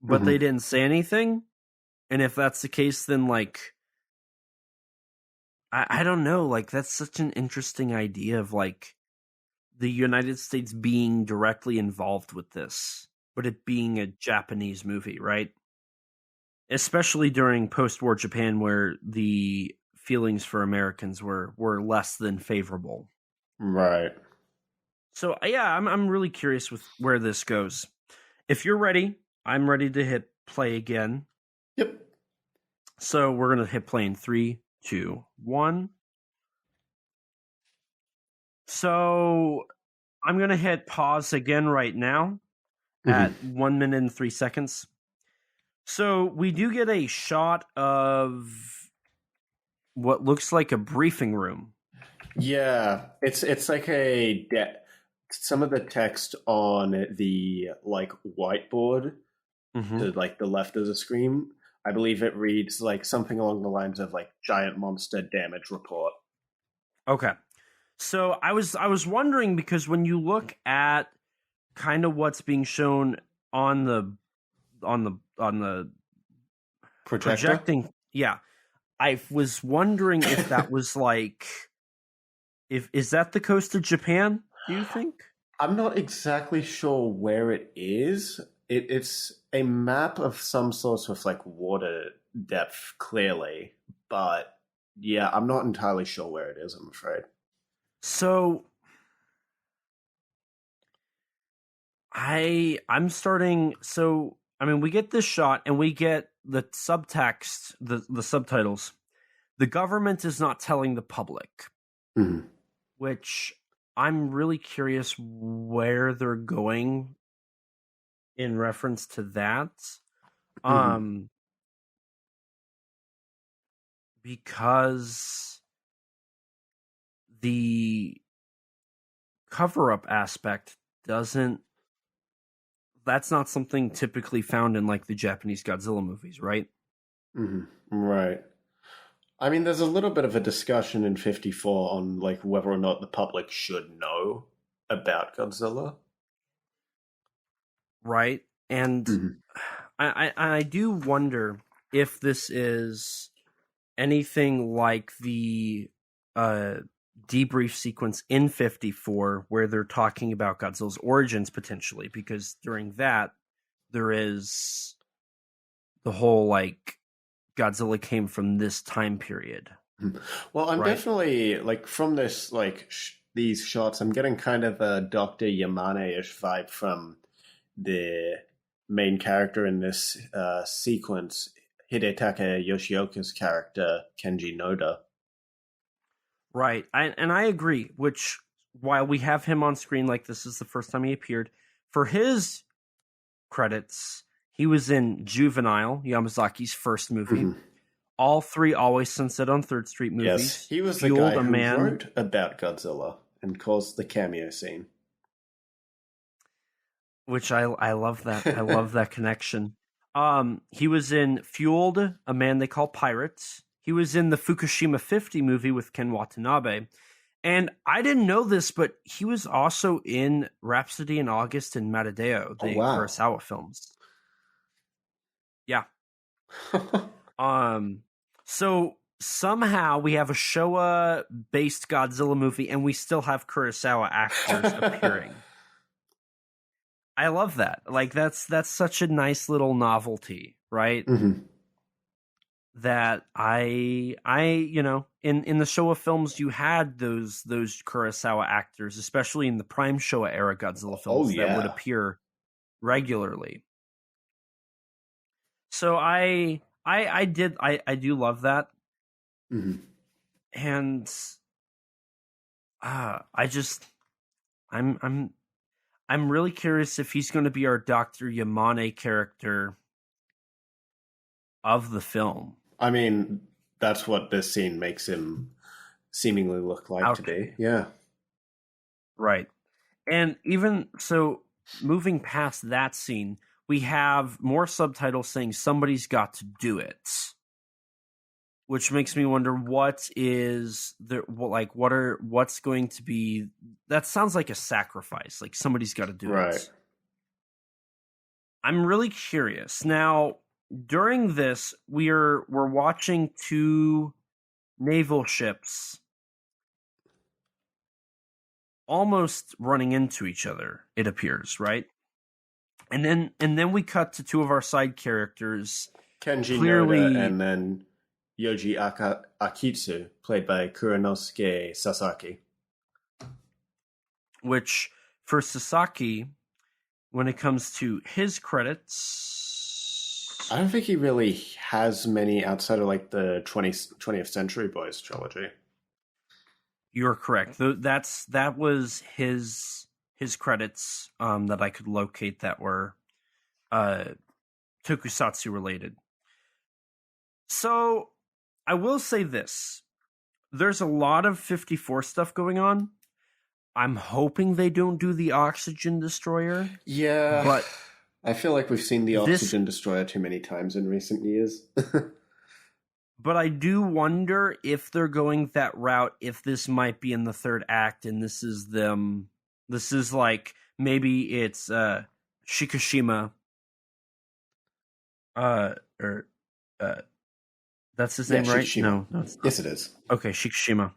but they didn't say anything. And if that's the case, then, like, I don't know. Like, that's such an interesting idea of, like, the United States being directly involved with this, but it being a Japanese movie, right? Especially during post-war Japan, where the feelings for Americans were less than favorable.
Right.
So yeah, I'm really curious with where this goes. If you're ready, I'm ready to hit play again.
Yep.
So we're gonna hit play in 3, 2, 1. So I'm gonna hit pause again right now at 1 minute and 3 seconds. So we do get a shot of what looks like a briefing room.
Yeah, it's like some of the text on the like whiteboard to like the left of the screen. I believe it reads like something along the lines of like giant monster damage report.
Okay. So I was wondering, because when you look at kind of what's being shown on the projecting, yeah, I was wondering if that was like, is that the coast of Japan, do you think?
I'm not exactly sure where it is. It's a map of some sort with like water depth, clearly, but yeah, I'm not entirely sure where it is, I'm afraid.
So I'm starting. So I mean, we get this shot and we get the subtext, the subtitles. The government is not telling the public, which I'm really curious where they're going in reference to that. Because the cover-up aspect that's not something typically found in like the Japanese Godzilla movies, right?
Right. I mean, there's a little bit of a discussion in 54 on like whether or not the public should know about Godzilla.
Right. And I do wonder if this is anything like the debrief sequence in 54 where they're talking about Godzilla's origins potentially, because during that there is the whole like Godzilla came from this time period,
Well, I'm
Right.
definitely like from this these shots. I'm getting kind of a Dr. Yamane-ish vibe from the main character in this sequence, Hidetaka Yoshioka's character Kenji Noda.
Right. I agree, which while we have him on screen like this is the first time he appeared, for his credits, he was in Juvenile, Yamazaki's first movie.
Mhm.
All three Always Sunset on 3rd Street movies.
Yes, he was the
Fueled
guy
a
who
Man.
wrote about Godzilla and caused the cameo scene.
Which I love that. I love that connection. He was in Fueled, A Man They Call Pirates. He was in the Fukushima 50 movie with Ken Watanabe. And I didn't know this, but he was also in Rhapsody in August and Matadeo, the Kurosawa films. Yeah. So somehow we have a Showa-based Godzilla movie, and we still have Kurosawa actors appearing. I love that. Like that's such a nice little novelty, right?
Mm-hmm.
That I in the Showa films you had those Kurosawa actors, especially in the Prime Showa era Godzilla films that would appear regularly. So I do love that.
Mm-hmm.
And I'm really curious if he's going to be our Dr. Yamane character of the film.
I mean, that's what this scene makes him seemingly look like to be. Yeah.
Right. And even so, moving past that scene, we have more subtitles saying somebody's got to do it. Which makes me wonder what's going to be. That sounds like a sacrifice. Like somebody's got to do it. I'm really curious. Now, during this, we're watching two naval ships almost running into each other, it appears, right? And then we cut to two of our side characters.
Kenji Noda and then Yoji Akitsu, played by Kuranosuke Sasaki.
Which, for Sasaki, when it comes to his credits...
I don't think he really has many outside of like the 20th Century Boys trilogy.
You're correct. That was his credits that I could locate that were Tokusatsu related. So I will say this. There's a lot of 54 stuff going on. I'm hoping they don't do the Oxygen Destroyer.
Yeah.
But
I feel like we've seen the Oxygen Destroyer too many times in recent years.
But I do wonder if they're going that route, if this might be in the third act and this is them. This is like, maybe it's Shikishima. That's his name, right?
Shikishima.
No, it's not.
Yes, it is.
Okay, Shikishima.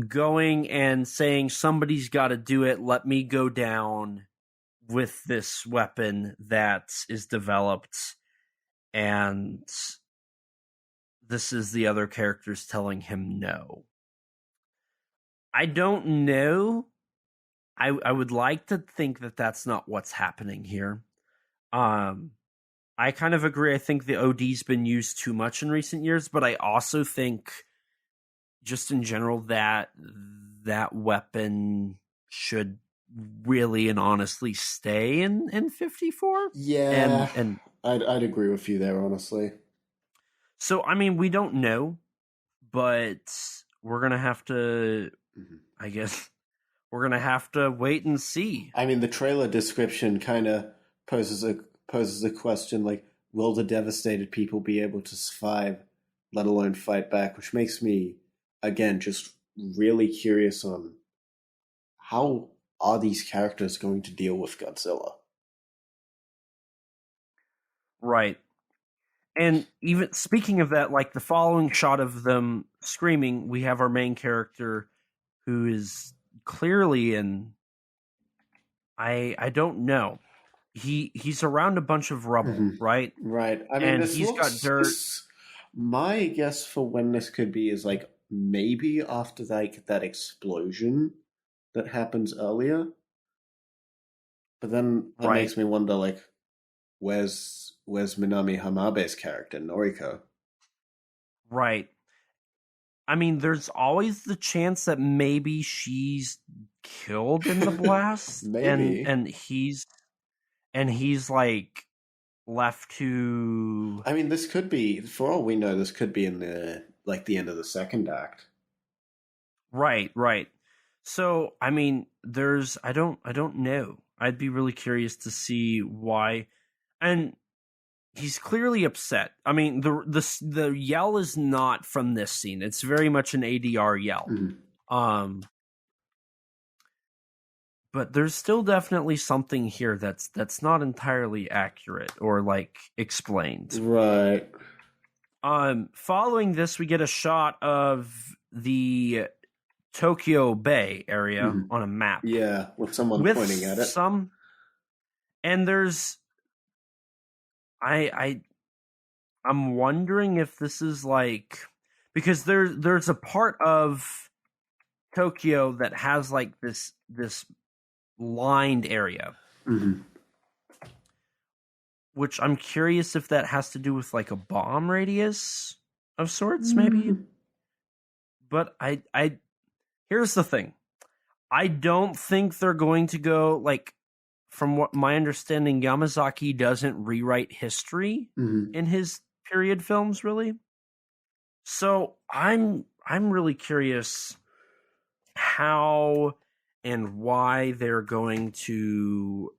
Going and saying, somebody's got to do it. Let me go down with this weapon that is developed. And this is the other characters telling him no. I don't know. I would like to think that that's not what's happening here. I kind of agree. I think the OD's been used too much in recent years, but I also think just in general that weapon should really and honestly stay in 54.
Yeah.
And
I'd agree with you there, honestly.
So, I mean, we don't know, but we're going to have to, I guess, we're going to have to wait and see.
I mean, the trailer description kind of poses a question like, will the devastated people be able to survive, let alone fight back? Which makes me, again, just really curious on how are these characters going to deal with Godzilla?
Right. And even speaking of that, like the following shot of them screaming, we have our main character who is clearly in, I don't know. He's around a bunch of rubble, right?
Right. I mean,
and
he's
got dirt.
My guess for when this could be is like maybe after like that explosion that happens earlier. But then that
Right.
makes me wonder like where's Minami Hamabe's character, Noriko?
Right. I mean, there's always the chance that maybe she's killed in the blast,
Maybe.
and he's like left to.
I mean, this could be, for all we know, this could be in the the end of the second act.
Right, right. So, I mean, I don't know. I'd be really curious to see why, and he's clearly upset. I mean, the yell is not from this scene. It's very much an ADR yell.
Mm-hmm.
But there's still definitely something here that's not entirely accurate or like explained.
Right.
Following this, we get a shot of the Tokyo Bay area on a map.
Yeah, with someone pointing at it.
And there's I'm wondering if this is like, because there's a part of Tokyo that has like this lined area, which I'm curious if that has to do with like a bomb radius of sorts, maybe. But I here's the thing. I don't think they're going to go like, from what my understanding, Yamazaki doesn't rewrite history in his period films, really. So I'm really curious how and why they're going to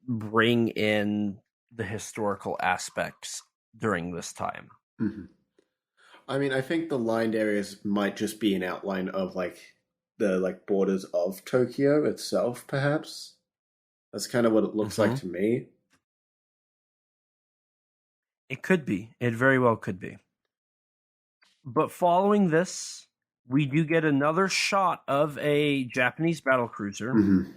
bring in the historical aspects during this time.
I mean, I think the lined areas might just be an outline of like the borders of Tokyo itself, perhaps. That's kind of what it looks like to me.
It could be. It very well could be. But following this, we do get another shot of a Japanese battlecruiser.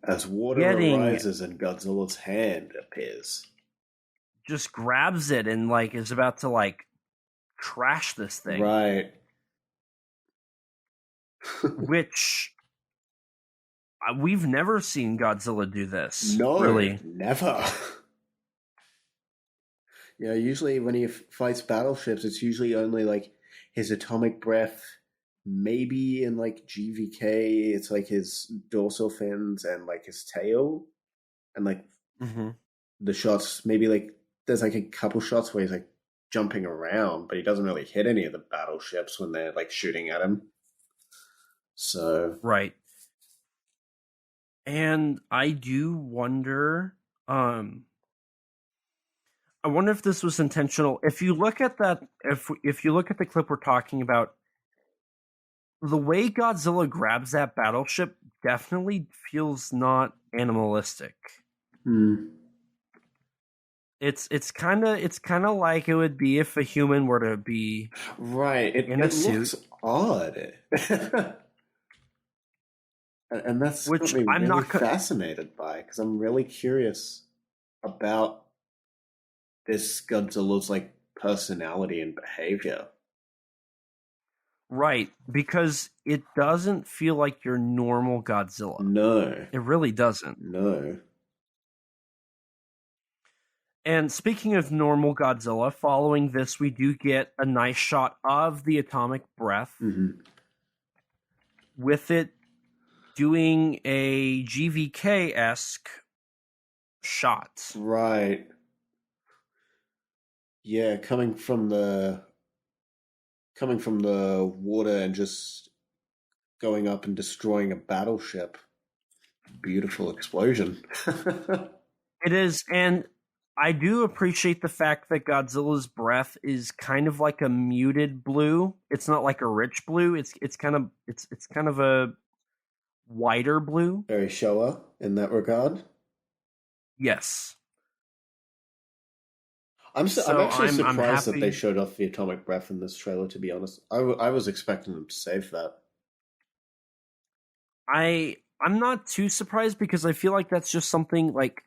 As water arises and Godzilla's hand appears.
Just grabs it and like is about to like trash this thing.
Right.
Which we've never seen Godzilla do this.
No,
really.
Never. Yeah, usually when he fights battleships, it's usually only like his atomic breath, maybe in like GVK, it's like his dorsal fins and like his tail. And like the shots, maybe like there's like a couple shots where he's like jumping around, but he doesn't really hit any of the battleships when they're like shooting at him. So.
Right. And I do wonder, I wonder if this was intentional. If you look at that, if you look at the clip we're talking about, the way Godzilla grabs that battleship definitely feels not animalistic. It's kind of like it would be if a human were to be
right.
In a suit.
Looks odd. And that's
which
what
I'm
really
not
fascinated by, because I'm really curious about this Godzilla's like personality and behavior.
Right, because it doesn't feel like your normal Godzilla.
No.
It really doesn't.
No.
And speaking of normal Godzilla, following this, we do get a nice shot of the atomic breath, with it doing a GVK-esque shot.
Right. Yeah, coming from the water and just going up and destroying a battleship. Beautiful explosion.
It is, and I do appreciate the fact that Godzilla's breath is kind of like a muted blue. It's not like a rich blue. It's kind of a whiter blue.
Very Showa in that regard.
Yes.
I'm actually surprised
happy
that they showed off the atomic breath in this trailer, to be honest. I was expecting them to save that.
I'm not too surprised, because I feel like that's just something like,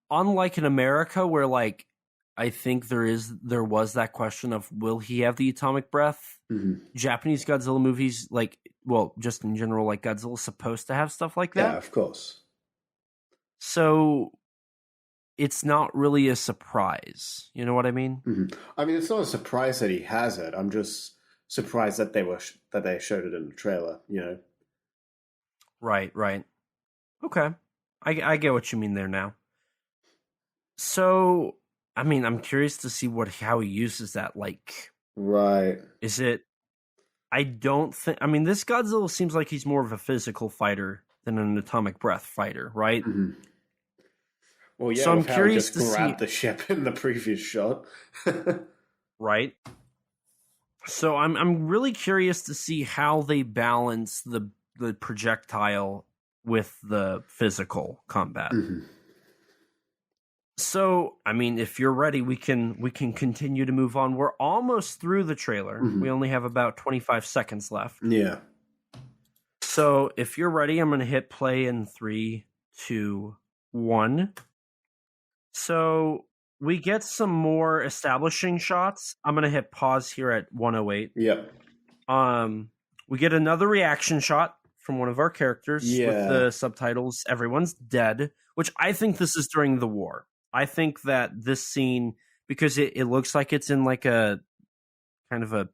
unlike in America where like I think there was that question of, will he have the atomic breath?
Mm-hmm.
Japanese Godzilla movies, just in general, like Godzilla's supposed to have stuff like that.
Yeah, of course.
So it's not really a surprise. You know what I mean?
Mm-hmm. I mean, it's not a surprise that he has it. I'm just surprised that they showed it in the trailer. You know?
Right. Okay, I get what you mean there now. So, I mean, I'm curious to see how he uses that. Like,
right?
Is it? I don't think. I mean, this Godzilla seems like he's more of a physical fighter than an atomic breath fighter, right?
Mm-hmm. Well, yeah.
So I'm curious
to grab the ship in the previous shot,
right? So I'm really curious to see how they balance the projectile with the physical combat.
Mm-hmm.
So, I mean, if you're ready, we can continue to move on. We're almost through the trailer.
Mm-hmm.
We only have about 25 seconds left.
Yeah.
So, if you're ready, I'm going to hit play in 3, 2, 1. So, we get some more establishing shots. I'm going to hit pause here at 108.
Yep.
We get another reaction shot from one of our characters with the subtitles, "Everyone's dead," which I think this is during the war. I think that this scene, because it looks like it's in like a kind of a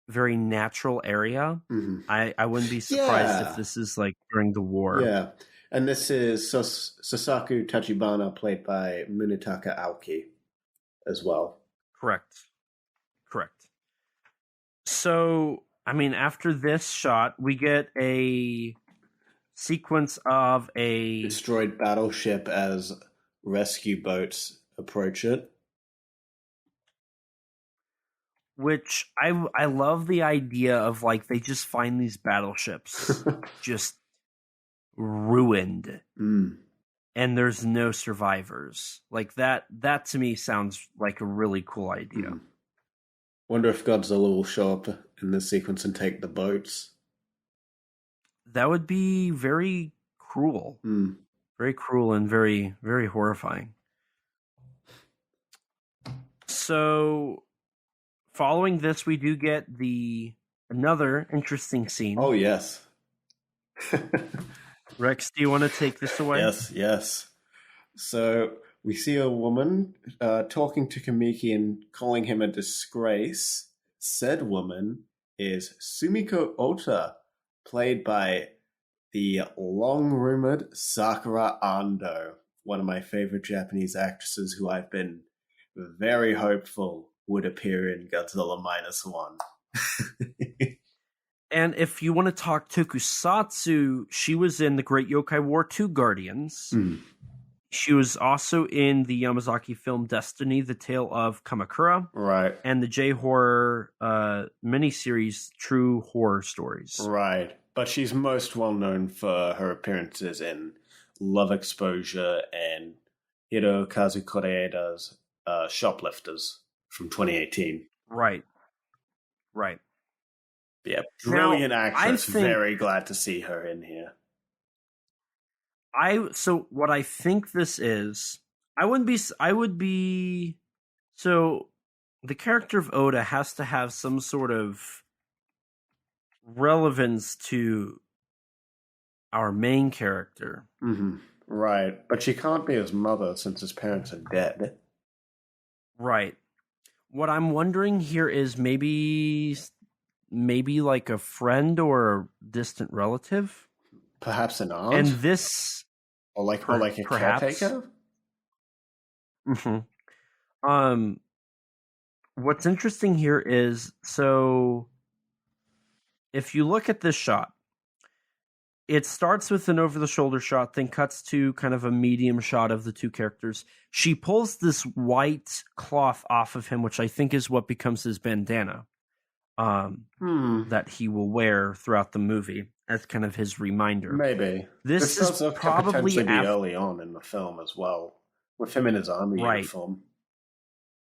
very natural area,
mm-hmm.
I wouldn't be surprised if this is like during the war.
Yeah. And this is Sasaku Tachibana, played by Munetaka Aoki, as well.
Correct. So, I mean, after this shot, we get a sequence of a
destroyed battleship as rescue boats approach it.
Which I love the idea of, like, they just find these battleships just ruined.
Mm.
And there's no survivors. Like, that to me sounds like a really cool idea.
Mm. Wonder if Godzilla will show up in this sequence and take the boats.
That would be very cruel.
Mm.
Very cruel and very, very horrifying. So, following this, we do get another interesting scene.
Oh, yes.
Rex, do you want to take this away?
Yes. So we see a woman talking to Kamiki and calling him a disgrace. Said woman is Sumiko Ota, played by the long-rumored Sakura Ando, one of my favorite Japanese actresses who I've been very hopeful would appear in Godzilla Minus One.
And if you want to talk Tokusatsu, she was in the Great Yokai War 2 Guardians.
Mm.
She was also in the Yamazaki film Destiny, The Tale of Kamakura.
Right.
And the J-horror miniseries True Horror Stories.
Right. But she's most well known for her appearances in Love Exposure and Hirokazu Koreeda's Shoplifters from 2018.
Right.
Yeah, brilliant
now,
actress. Very glad to see her in here.
So what I think this is, so the character of Oda has to have some sort of relevance to our main character.
Mm-hmm. Right. But she can't be his mother since his parents are dead.
Right. What I'm wondering here is maybe like a friend or a distant relative.
Perhaps an aunt.
And this...
Or like a caretaker?
Mm-hmm. What's interesting here is, so if you look at this shot, it starts with an over-the-shoulder shot, then cuts to kind of a medium shot of the two characters. She pulls this white cloth off of him, which I think is what becomes his bandana, that he will wear throughout the movie as kind of his reminder.
Maybe.
This is probably
be early on in the film as well, with him in his army uniform.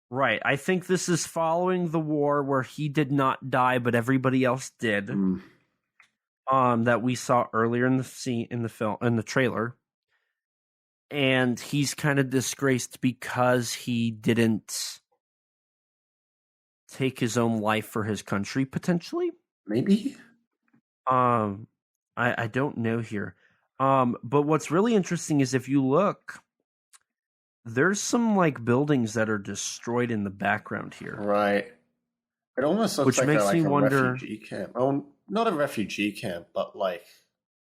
Right. I think this is following the war where he did not die, but everybody else did. That we saw earlier in the scene in the film in the trailer. and he's kind of disgraced because he didn't take his own life for his country, potentially.
Maybe.
I don't know here. But what's really interesting is if you look, there's some like buildings that are destroyed in the background here.
Right. It almost looks
Which
like
makes me
a
wonder-
refugee camp. Oh, not a refugee camp, but like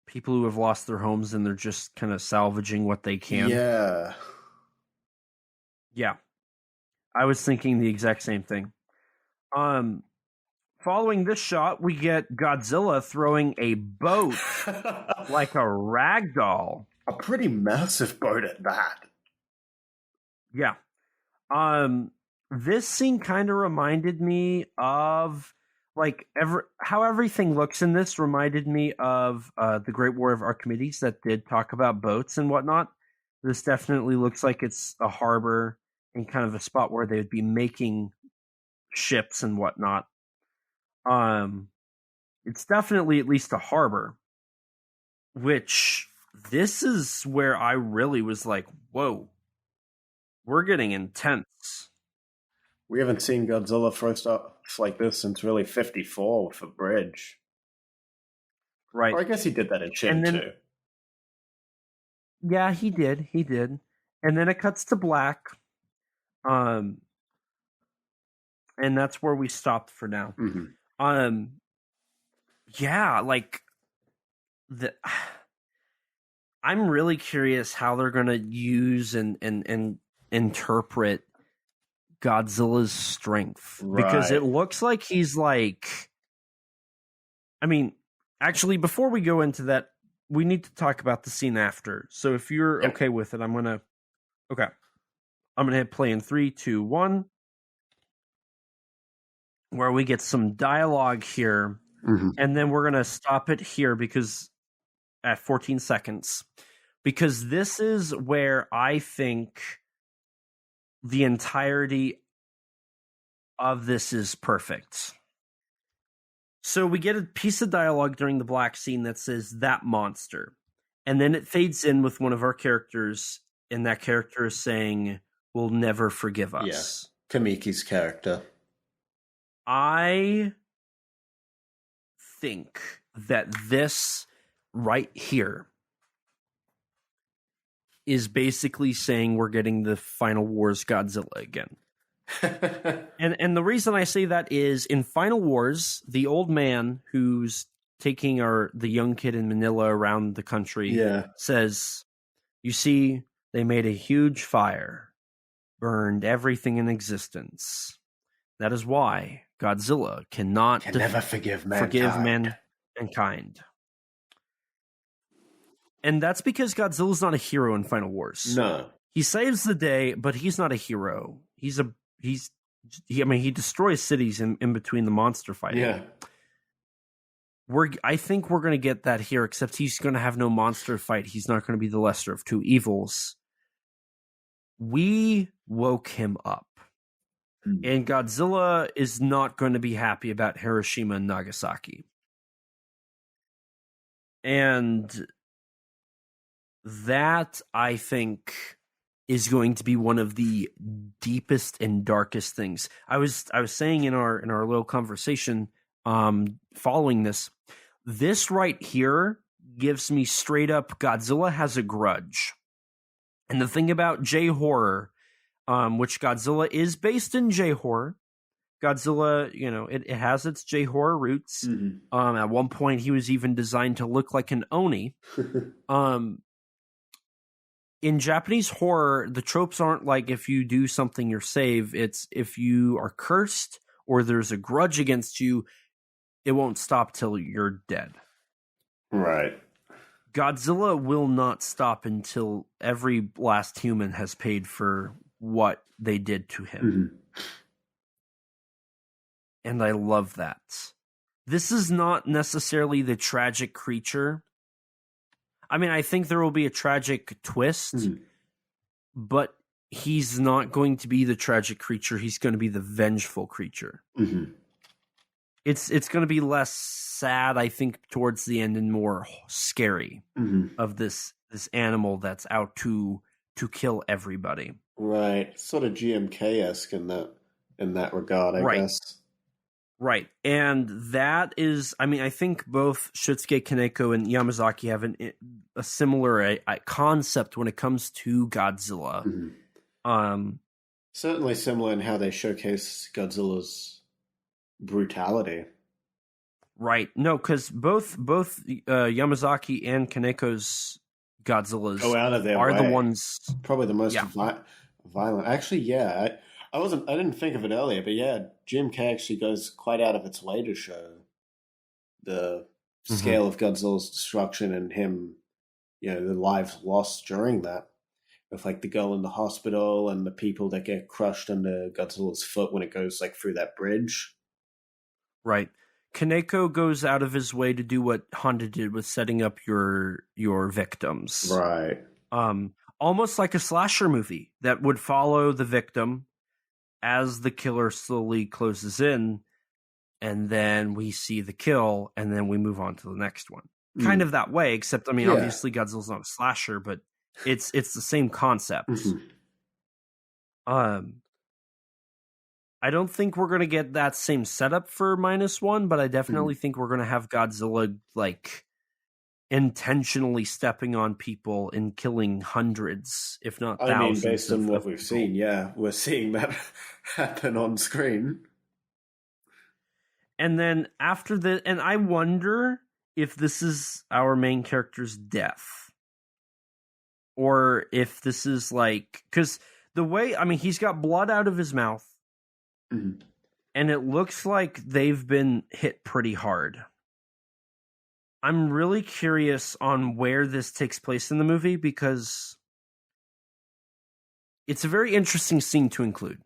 People who have lost their homes and they're just kind of salvaging what they can.
Yeah.
Yeah. I was thinking the exact same thing. Following this shot, we get Godzilla throwing a boat like a rag doll.
A pretty massive boat at that.
Yeah. This scene kind of reminded me of like how everything looks in this reminded me of the Great War of Archimedes that did talk about boats and whatnot. This definitely looks like it's a harbor and kind of a spot where they would be making ships and whatnot. It's definitely at least a harbor, which this is where I really was like, whoa, we're getting intense.
We haven't seen Godzilla throw stuff like this since really 54 with a bridge.
Right.
Or I guess he did that in Shin too.
Yeah, he did. And then it cuts to black. And that's where we stopped for now.
Mm-hmm.
Yeah, like I'm really curious how they're gonna use and interpret Godzilla's strength.
Right.
Because it looks like he's like, I mean, actually before we go into that, we need to talk about the scene after. So if you're okay with it, I'm gonna hit play in 3, 2, 1. Where we get some dialogue here, and then we're going to stop it here because at 14 seconds, because this is where I think the entirety of this is perfect. So we get a piece of dialogue during the black scene that says "that monster," and then it fades in with one of our characters, and that character is saying, "Will never forgive us."
Yes, Kamiki's character.
I think that this right here is basically saying we're getting the Final Wars Godzilla again. And the reason I say that is in Final Wars, the old man who's taking the young kid in Manila around the country says, "You see, they made a huge fire, burned everything in existence. That is why Godzilla can never forgive mankind." And that's because Godzilla's not a hero in Final Wars.
No.
He saves the day, but he's not a hero. He destroys cities in between the monster fighting.
Yeah.
I think we're going to get that here, except he's going to have no monster fight. He's not going to be the lesser of two evils. We woke him up. And Godzilla is not going to be happy about Hiroshima and Nagasaki. And that, I think, is going to be one of the deepest and darkest things. I was saying in our little conversation following this right here gives me straight up Godzilla has a grudge. And the thing about J-horror, which Godzilla is based in J-horror. Godzilla, it has its J-horror roots.
Mm-hmm.
At one point, he was even designed to look like an Oni. In Japanese horror, the tropes aren't like if you do something, you're saved. It's if you are cursed or there's a grudge against you, it won't stop till you're dead.
Right.
Godzilla will not stop until every last human has paid for what they did to him.
Mm-hmm.
And I love that. This is not necessarily the tragic creature. I mean, I think there will be a tragic twist, but he's not going to be the tragic creature. He's going to be the vengeful creature.
Mm-hmm.
It's going to be less sad, I think, towards the end and more scary of this animal that's out to to kill everybody.
Right. Sort of GMK-esque in that regard, I guess.
Right. And that is, I mean, I think both Shusuke Kaneko and Yamazaki have a similar concept when it comes to Godzilla.
Mm-hmm. Certainly similar in how they showcase Godzilla's brutality.
Right. No, because both Yamazaki and Kaneko's Godzillas
go out of their
are
way.
The ones
probably the most violent. Actually, yeah, I didn't think of it earlier, but yeah, GMK actually goes quite out of its way to show the scale of Godzilla's destruction and him, you know, the lives lost during that. With like the girl in the hospital and the people that get crushed under Godzilla's foot when it goes like through that bridge.
Right. Kaneko goes out of his way to do what Honda did with setting up your victims.
Right.
Almost like a slasher movie that would follow the victim as the killer slowly closes in, and then we see the kill, and then we move on to the next one. Kind of that way, except, I mean, obviously Godzilla's not a slasher, but it's the same concept. I don't think we're going to get that same setup for -1, but I definitely think we're going to have Godzilla, like, intentionally stepping on people and killing hundreds, if not thousands.
I mean, based on what we've seen, we're seeing that happen on screen.
And then after and I wonder if this is our main character's death. Or if this is like, because the way, I mean, he's got blood out of his mouth. And it looks like they've been hit pretty hard. I'm really curious on where this takes place in the movie because it's a very interesting scene to include.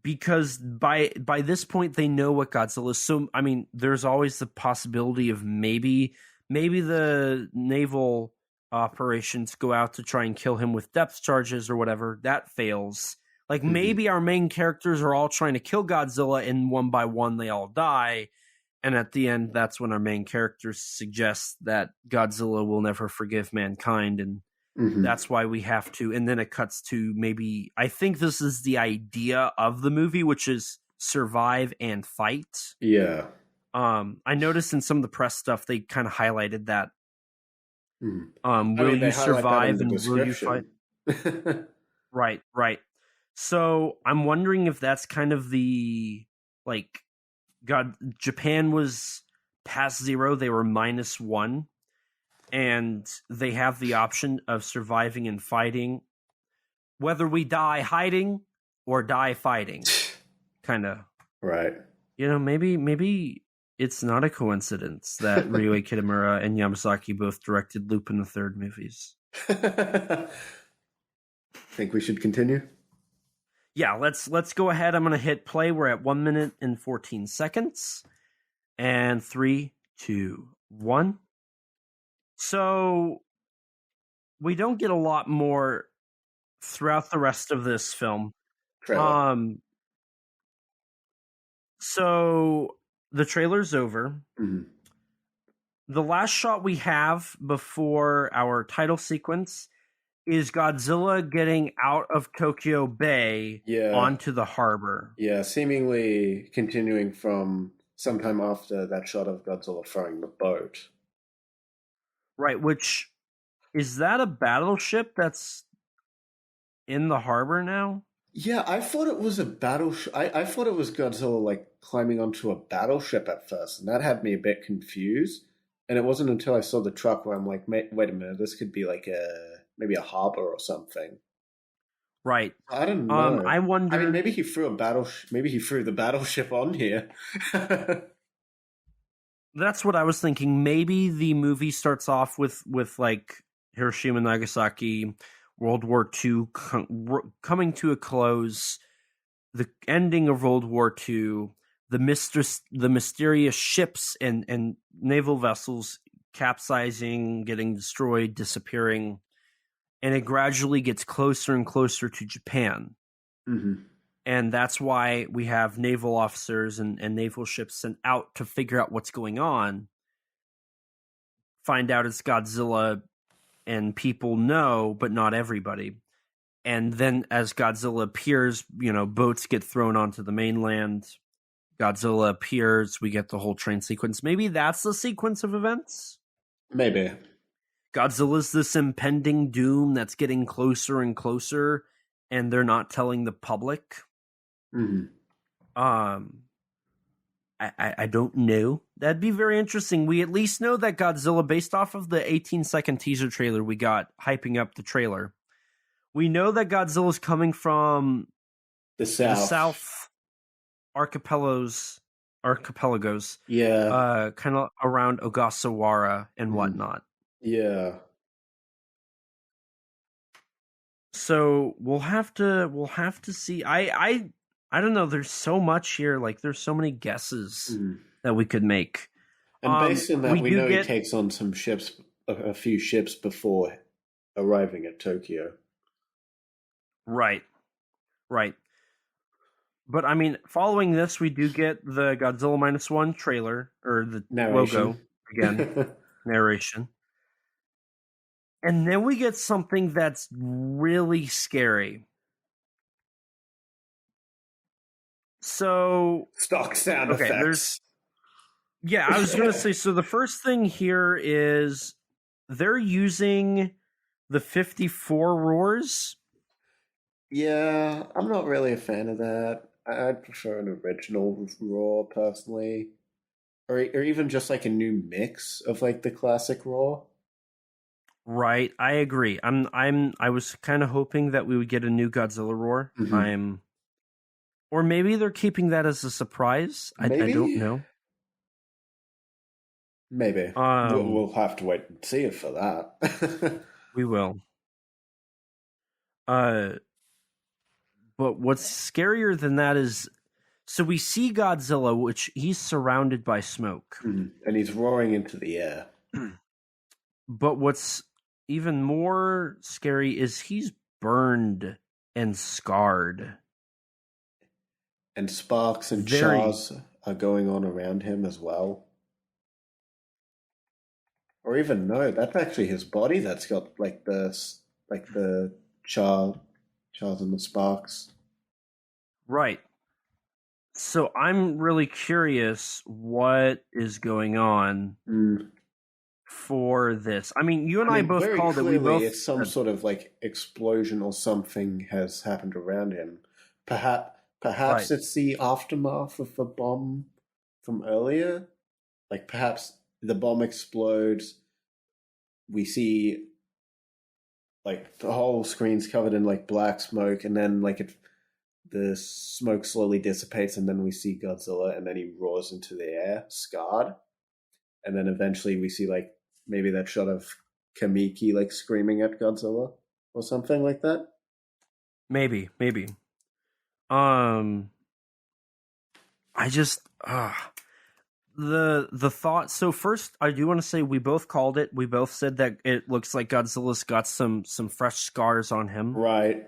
Because by this point they know what Godzilla is. So I mean, there's always the possibility of maybe the naval operations go out to try and kill him with depth charges or whatever. That fails. Like maybe our main characters are all trying to kill Godzilla and one by one they all die. And at the end, that's when our main characters suggest that Godzilla will never forgive mankind. And that's why we have to. And then it cuts to maybe, I think this is the idea of the movie, which is survive and fight.
Yeah.
I noticed in some of the press stuff, they kind of highlighted that.
Will
you survive and will you fight? Right. So I'm wondering if that's kind of the, like, Japan was past 0, they were -1, and they have the option of surviving and fighting, whether we die hiding or die fighting, kind of.
Right.
You know, maybe it's not a coincidence that Ryuhei Kitamura and Yamazaki both directed Lupin the Third movies.
Think we should continue?
Yeah, let's go ahead. I'm going to hit play. We're at 1 minute and 14 seconds. And 3, 2, 1. So we don't get a lot more throughout the rest of this film.
Trailer.
So the trailer's over. The last shot we have before our title sequence is Godzilla getting out of Tokyo Bay onto the harbor.
Yeah, seemingly continuing from sometime after that shot of Godzilla throwing the boat.
Right, which, is that a battleship that's in the harbor now?
Yeah, I thought it was a battleship. I thought it was Godzilla, like, climbing onto a battleship at first, and that had me a bit confused. And it wasn't until I saw the truck where I'm like, wait a minute, this could be like maybe a harbor or something.
Right.
I don't know.
I wonder.
I mean, maybe he threw the battleship on here.
That's what I was thinking. Maybe the movie starts off with like Hiroshima, Nagasaki, World War II coming to a close, the ending of World War II, the mysterious ships and naval vessels capsizing, getting destroyed, disappearing. And it gradually gets closer and closer to Japan. And that's why we have naval officers and naval ships sent out to figure out what's going on. Find out it's Godzilla and people know, but not everybody. And then as Godzilla appears, boats get thrown onto the mainland. Godzilla appears, we get the whole train sequence. Maybe that's the sequence of events?
Maybe.
Godzilla's this impending doom that's getting closer and closer, and they're not telling the public.
Mm-hmm.
I don't know. That'd be very interesting. We at least know that Godzilla, based off of the 18-second teaser trailer we got hyping up the trailer, we know that Godzilla's coming from
the south
archipelagos.
Yeah.
Kind of around Ogasawara and whatnot.
Yeah.
So we'll have to see. I don't know. There's so much here. Like there's so many guesses that we could make.
And based on that, we know he takes on some ships, a few ships before arriving at Tokyo.
Right. But I mean, following this, we do get the Godzilla Minus One trailer, or the logo again, narration. And then we get something that's really scary. So
stock sound effects.
I was going to say, so the first thing here is they're using the 54 roars.
Yeah, I'm not really a fan of that. I'd prefer an original roar personally, or even just like a new mix of like the classic roar.
Right, I agree. I was kind of hoping that we would get a new Godzilla roar. Or maybe they're keeping that as a surprise. I don't know.
Maybe we'll have to wait and see for that.
We will. But what's scarier than that is, so we see Godzilla, which he's surrounded by smoke.
And he's roaring into the air.
But what's even more scary is he's burned and scarred.
And sparks and chars are going on around him as well. Or even no, that's actually his body that's got like the chars and the sparks.
Right. So I'm really curious what is going on for this. I mean, you and I both called it. We both.
It's some sort of like explosion or something has happened around him. Perhaps it's the aftermath of the bomb from earlier. Like perhaps the bomb explodes. We see like the whole screen's covered in like black smoke, and then like the smoke slowly dissipates, and then we see Godzilla, and then he roars into the air, scarred. And then eventually we see like maybe that shot of Kamiki like screaming at Godzilla or something like that.
Maybe. I just the thought. So first, I do want to say we both called it. We both said that it looks like Godzilla's got some fresh scars on him.
Right.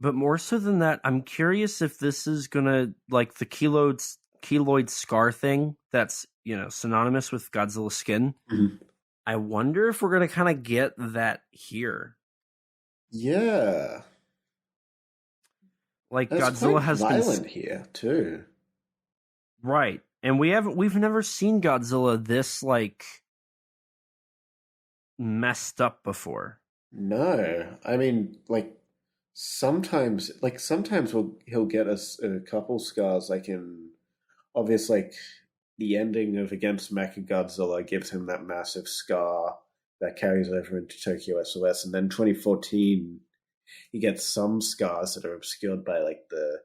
But more so than that, I'm curious if this is gonna like the keloid scar thing that's synonymous with Godzilla's skin. I wonder if we're gonna kind of get that here.
Yeah.
Like
that's
Godzilla
quite
has
violent
been
here too.
Right. And we've never seen Godzilla this like messed up before.
No. I mean, like sometimes he'll get us a couple scars, like in obvious like the ending of Against Mechagodzilla gives him that massive scar that carries over into Tokyo SOS, and then 2014 he gets some scars that are obscured by like the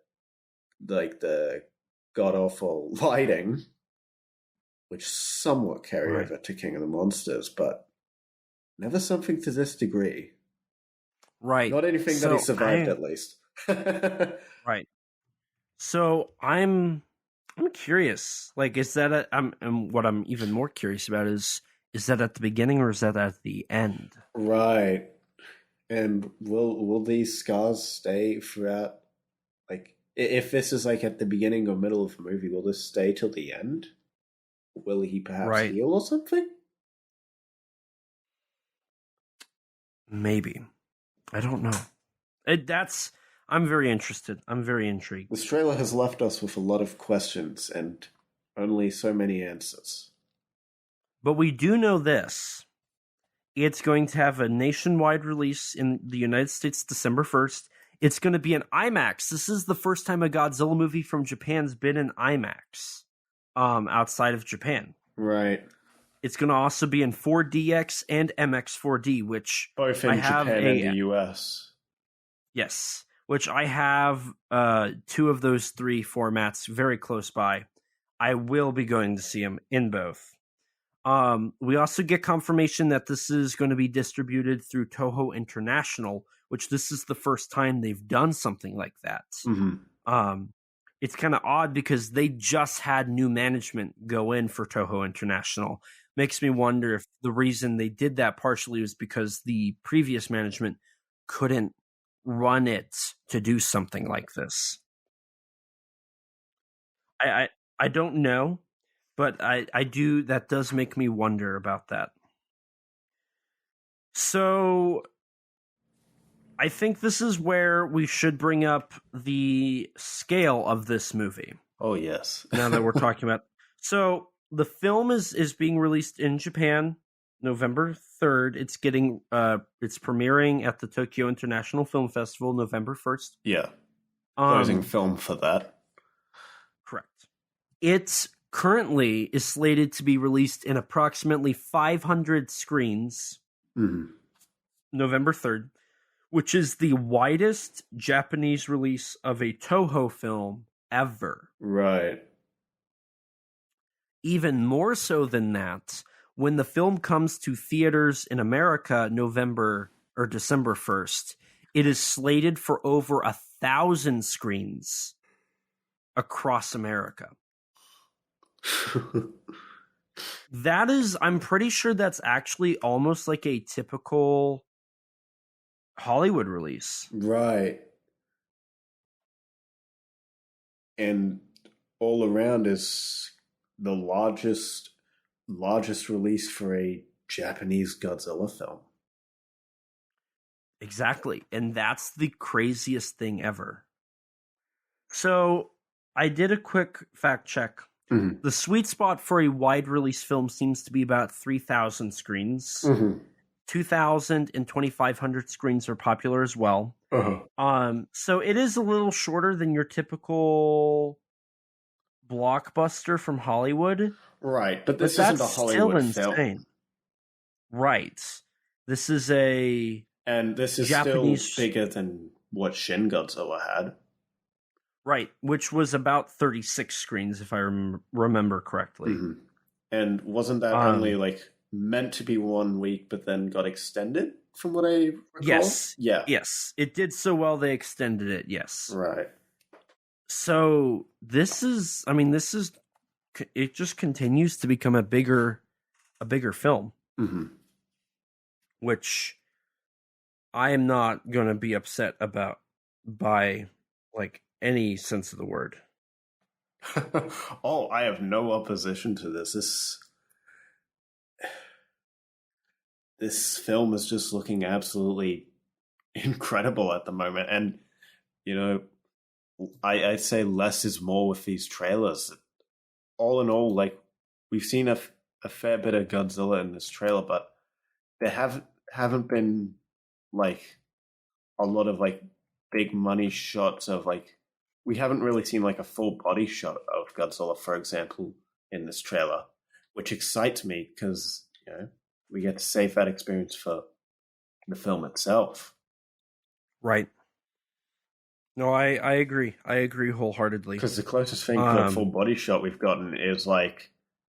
god awful lighting, which somewhat carry over to King of the Monsters, but never something to this degree.
Right.
Not anything that he survived, at least.
Right. So I'm curious. Like, is that and what I'm even more curious about is that at the beginning or is that at the end?
Right. And will these scars stay throughout? Like, if this is like at the beginning or middle of the movie, will this stay till the end? Will he perhaps heal or something?
Maybe. I don't know. I'm very interested. I'm very intrigued.
This trailer has left us with a lot of questions and only so many answers.
But we do know this. It's going to have a nationwide release in the United States December 1st. It's going to be an IMAX. This is the first time a Godzilla movie from Japan's been in IMAX outside of Japan.
Right.
It's going to also be in 4DX and MX4D, which
both in
I have
Japan and the US.
Yes, which I have 2 of those 3 formats very close by. I will be going to see them in both. We also get confirmation that this is going to be distributed through Toho International, which this is the first time they've done something like that.
Mm-hmm.
It's kind of odd because they just had new management go in for Toho International. Makes me wonder if the reason they did that partially was because the previous management couldn't run it to do something like this. I don't know, but I do. That does make me wonder about that. So I think this is where we should bring up the scale of this movie.
Oh, yes.
Now that we're talking about. So the film is being released in Japan November 3rd. It's getting it's premiering at the Tokyo International Film Festival November 1st.
Yeah. Closing film for that.
Correct. It currently is slated to be released in approximately 500 screens November 3rd, which is the widest Japanese release of a Toho film ever.
Right.
Even more so than that, when the film comes to theaters in America November or December 1st, it is slated for over 1,000 screens across America. That is, I'm pretty sure that's actually almost like a typical Hollywood release.
Right. And all around is the largest release for a Japanese Godzilla film.
Exactly. And that's the craziest thing ever. So I did a quick fact check.
Mm-hmm.
The sweet spot for a wide release film seems to be about 3,000 screens. 2,000 and 2,500 screens are popular as well. So it is a little shorter than your typical blockbuster from Hollywood.
Right, but this isn't a Hollywood film.
Right. This is
and this is
Japanese...
still bigger than what Shin Godzilla had.
Right, which was about 36 screens, if I remember correctly.
Mm-hmm. And wasn't that only meant to be 1 week, but then got extended, from what I recall?
Yes.
Yeah.
Yes. It did so well they extended it, yes.
Right.
So it just continues to become a bigger film.
Mm-hmm.
Which I am not going to be upset about by any sense of the word.
Oh, I have no opposition to this. This film is just looking absolutely incredible at the moment. And, I'd say less is more with these trailers. All in all, we've seen a fair bit of Godzilla in this trailer, but there haven't been, a lot of, big money shots of, we haven't really seen, a full body shot of Godzilla, for example, in this trailer, which excites me because, we get to save that experience for the film itself.
Right. No, I agree. I agree wholeheartedly.
Because the closest thing to a full body shot we've gotten is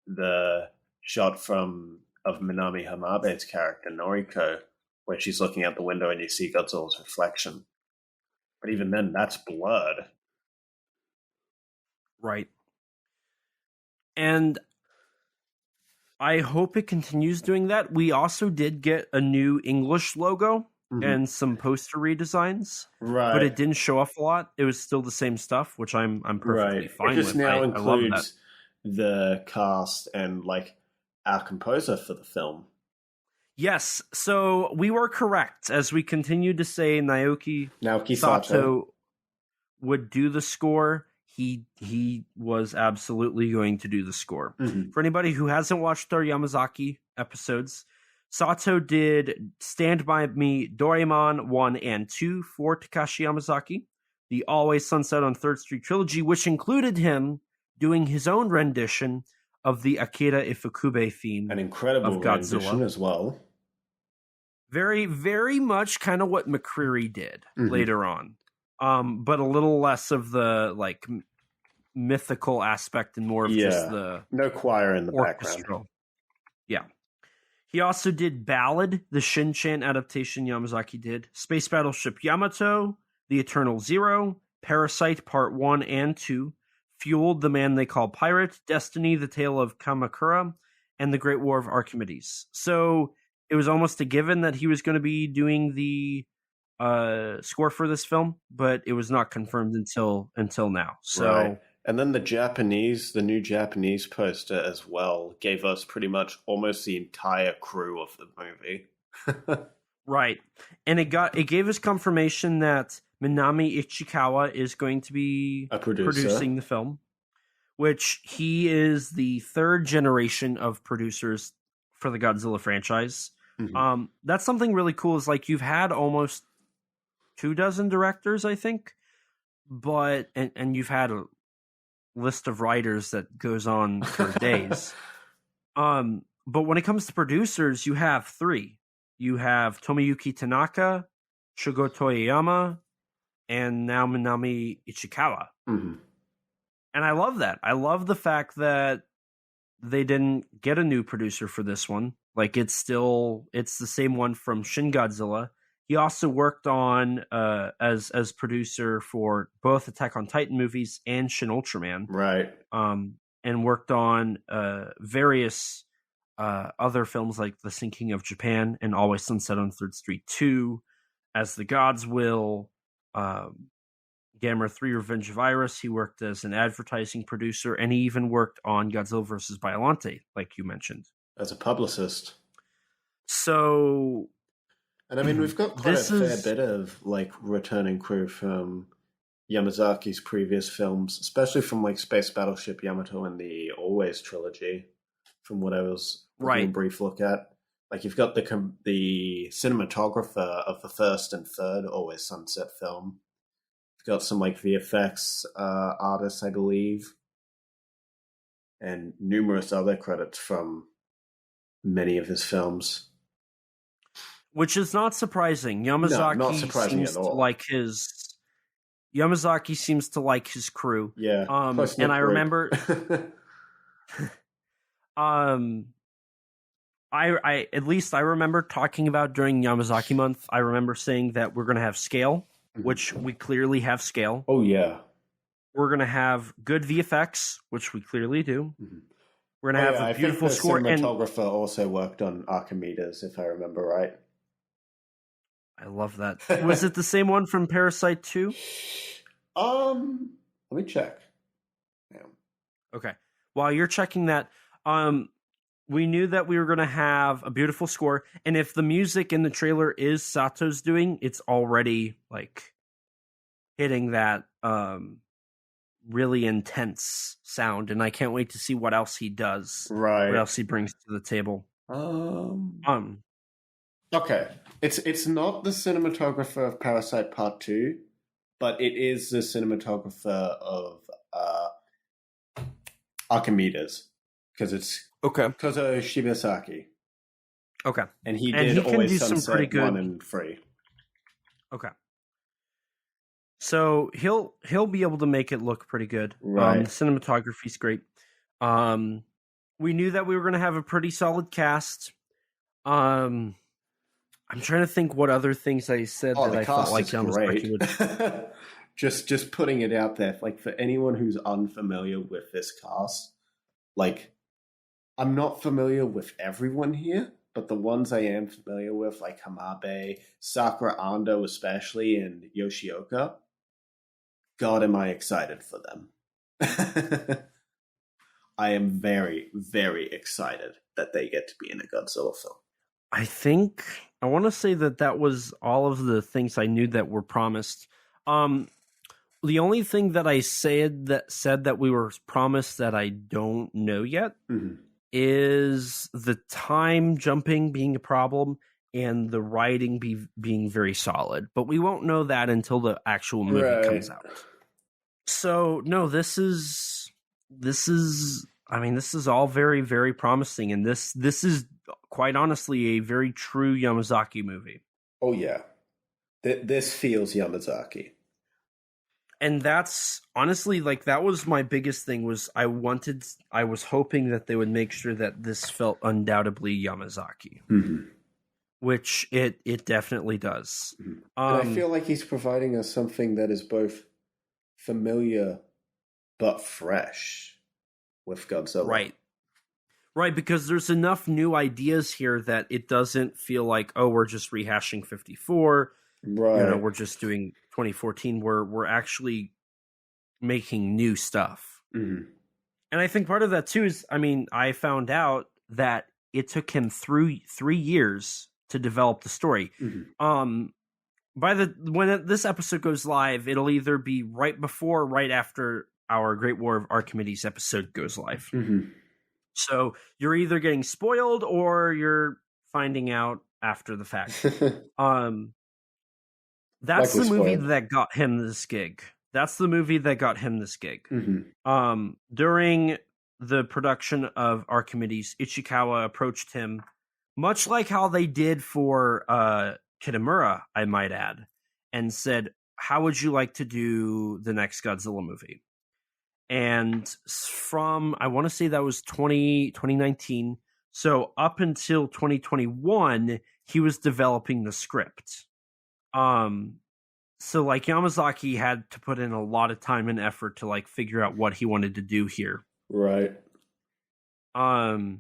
the shot of Minami Hamabe's character, Noriko, where she's looking out the window and you see Godzilla's reflection. But even then, that's blurred.
Right. And I hope it continues doing that. We also did get a new English logo and some poster redesigns. Right. But it didn't show off a lot. It was still the same stuff, which I'm perfectly fine with.
It just now includes the cast and our composer for the film.
Yes, so we were correct as we continued to say Naoki
Sato
would do the score. He was absolutely going to do the score.
Mm-hmm.
For anybody who hasn't watched our Yamazaki episodes, Sato did Stand By Me, Doraemon 1 and 2 for Takashi Yamazaki, the Always Sunset on 3rd Street trilogy, which included him doing his own rendition of the Akira Ifukube theme.
An incredible
of Godzilla
rendition as well.
Very, very much kind of what McCreary did later on. But a little less of the like mythical aspect and more of just the
no choir in the
orchestral
background.
Yeah. He also did Ballad, the Shin-Chan adaptation Yamazaki did, Space Battleship Yamato, The Eternal Zero, Parasite Part 1 and 2, Fueled, The Man They Call Pirate, Destiny, The Tale of Kamakura, and The Great War of Archimedes. So it was almost a given that he was going to be doing the score for this film, but it was not confirmed until now. So,
right. And then the new Japanese poster as well gave us pretty much almost the entire crew of the movie.
Right, and it gave us confirmation that Minami Ichikawa is going to be producing the film, which he is the 3rd generation of producers for the Godzilla franchise. Mm-hmm. That's something really cool. Is like you've had almost 24 directors, I think, but and you've had a list of writers that goes on for days. But when it comes to producers, you have 3. You have Tomoyuki Tanaka, Shugo Toyama, and now Minami Ichikawa.
Mm-hmm.
And I love that. I love the fact that they didn't get a new producer for this one. Like it's the same one from Shin Godzilla. He also worked on as producer for both Attack on Titan movies and Shin Ultraman.
Right.
And worked on various other films like The Sinking of Japan and Always Sunset on 3rd Street 2, As the Gods Will, Gamera 3 Revenge of Iris. He worked as an advertising producer, and he even worked on Godzilla vs. Biollante, like you mentioned.
As a publicist.
So...
And I mean, we've got quite a fair bit of like returning crew from Yamazaki's previous films, especially from like Space Battleship Yamato and the Always trilogy, from what I was taking a brief look at. Like you've got the cinematographer of the 1st and 3rd Always Sunset film. You've got some like VFX artists, I believe, and numerous other credits from many of his films.
Which is not surprising. Yamazaki
not surprising
seems
at all.
to like his Yamazaki seems to like his crew.
Yeah.
And I remember I at least I remember talking about during Yamazaki month, I remember saying that we're gonna have scale, which we clearly have scale.
Oh yeah.
We're gonna have good VFX, which we clearly do. Mm-hmm. We're gonna have a beautiful score.
The cinematographer also worked on Archimedes, if I remember right.
I love that. Was it the same one from Parasite 2?
Let me check. Yeah.
Okay. While you're checking that, we knew that we were going to have a beautiful score, and if the music in the trailer is Sato's doing, it's already like hitting that really intense sound, and I can't wait to see what else he does.
Right.
What else he brings to the table.
Okay. It's not the cinematographer of Parasite Part 2, but it is the cinematographer of Archimedes, because it's Kozo Shibasaki.
Okay.
And he did Always
do
Sunset
some pretty good
1 and 3.
Okay. So he'll be able to make it look pretty good.
Right.
Cinematography's great. We knew that we were going to have a pretty solid cast. I'm trying to think what other things I said that I felt like Yamazaki would.
Just putting it out there, like for anyone who's unfamiliar with this cast, like I'm not familiar with everyone here, but the ones I am familiar with, like Hamabe, Sakura Ando especially, and Yoshioka, God, am I excited for them. I am very, very excited that they get to be in a Godzilla film.
I want to say that was all of the things I knew that were promised. The only thing that I said that we were promised that I don't know yet is the time jumping being a problem and the writing being very solid. But we won't know that until the actual movie comes out. So no, this is all very, very promising, and this is quite honestly a very true Yamazaki movie.
Oh yeah, this feels Yamazaki.
And that's honestly, like, that was my biggest thing, was I was hoping that they would make sure that this felt undoubtedly Yamazaki, which it definitely does.
And I feel like he's providing us something that is both familiar but fresh with Godzilla.
Right, because there's enough new ideas here that it doesn't feel like, oh, we're just rehashing 54. Right. We're just doing 2014. We're actually making new stuff. And I think part of that too is, I found out that it took him 3 years to develop the story. When this episode goes live, it'll either be right before or right after our Great War of Archimedes episode goes live. So you're either getting spoiled or you're finding out after the fact. That's the movie that got him this gig. During the production of Archimedes, Ichikawa approached him, much like how they did for Kitamura, I might add, and said, how would you like to do the next Godzilla movie? And from, I want to say that was 2019. So up until 2021, he was developing the script. So like Yamazaki had to put in a lot of time and effort to like figure out what he wanted to do here.
Right.
I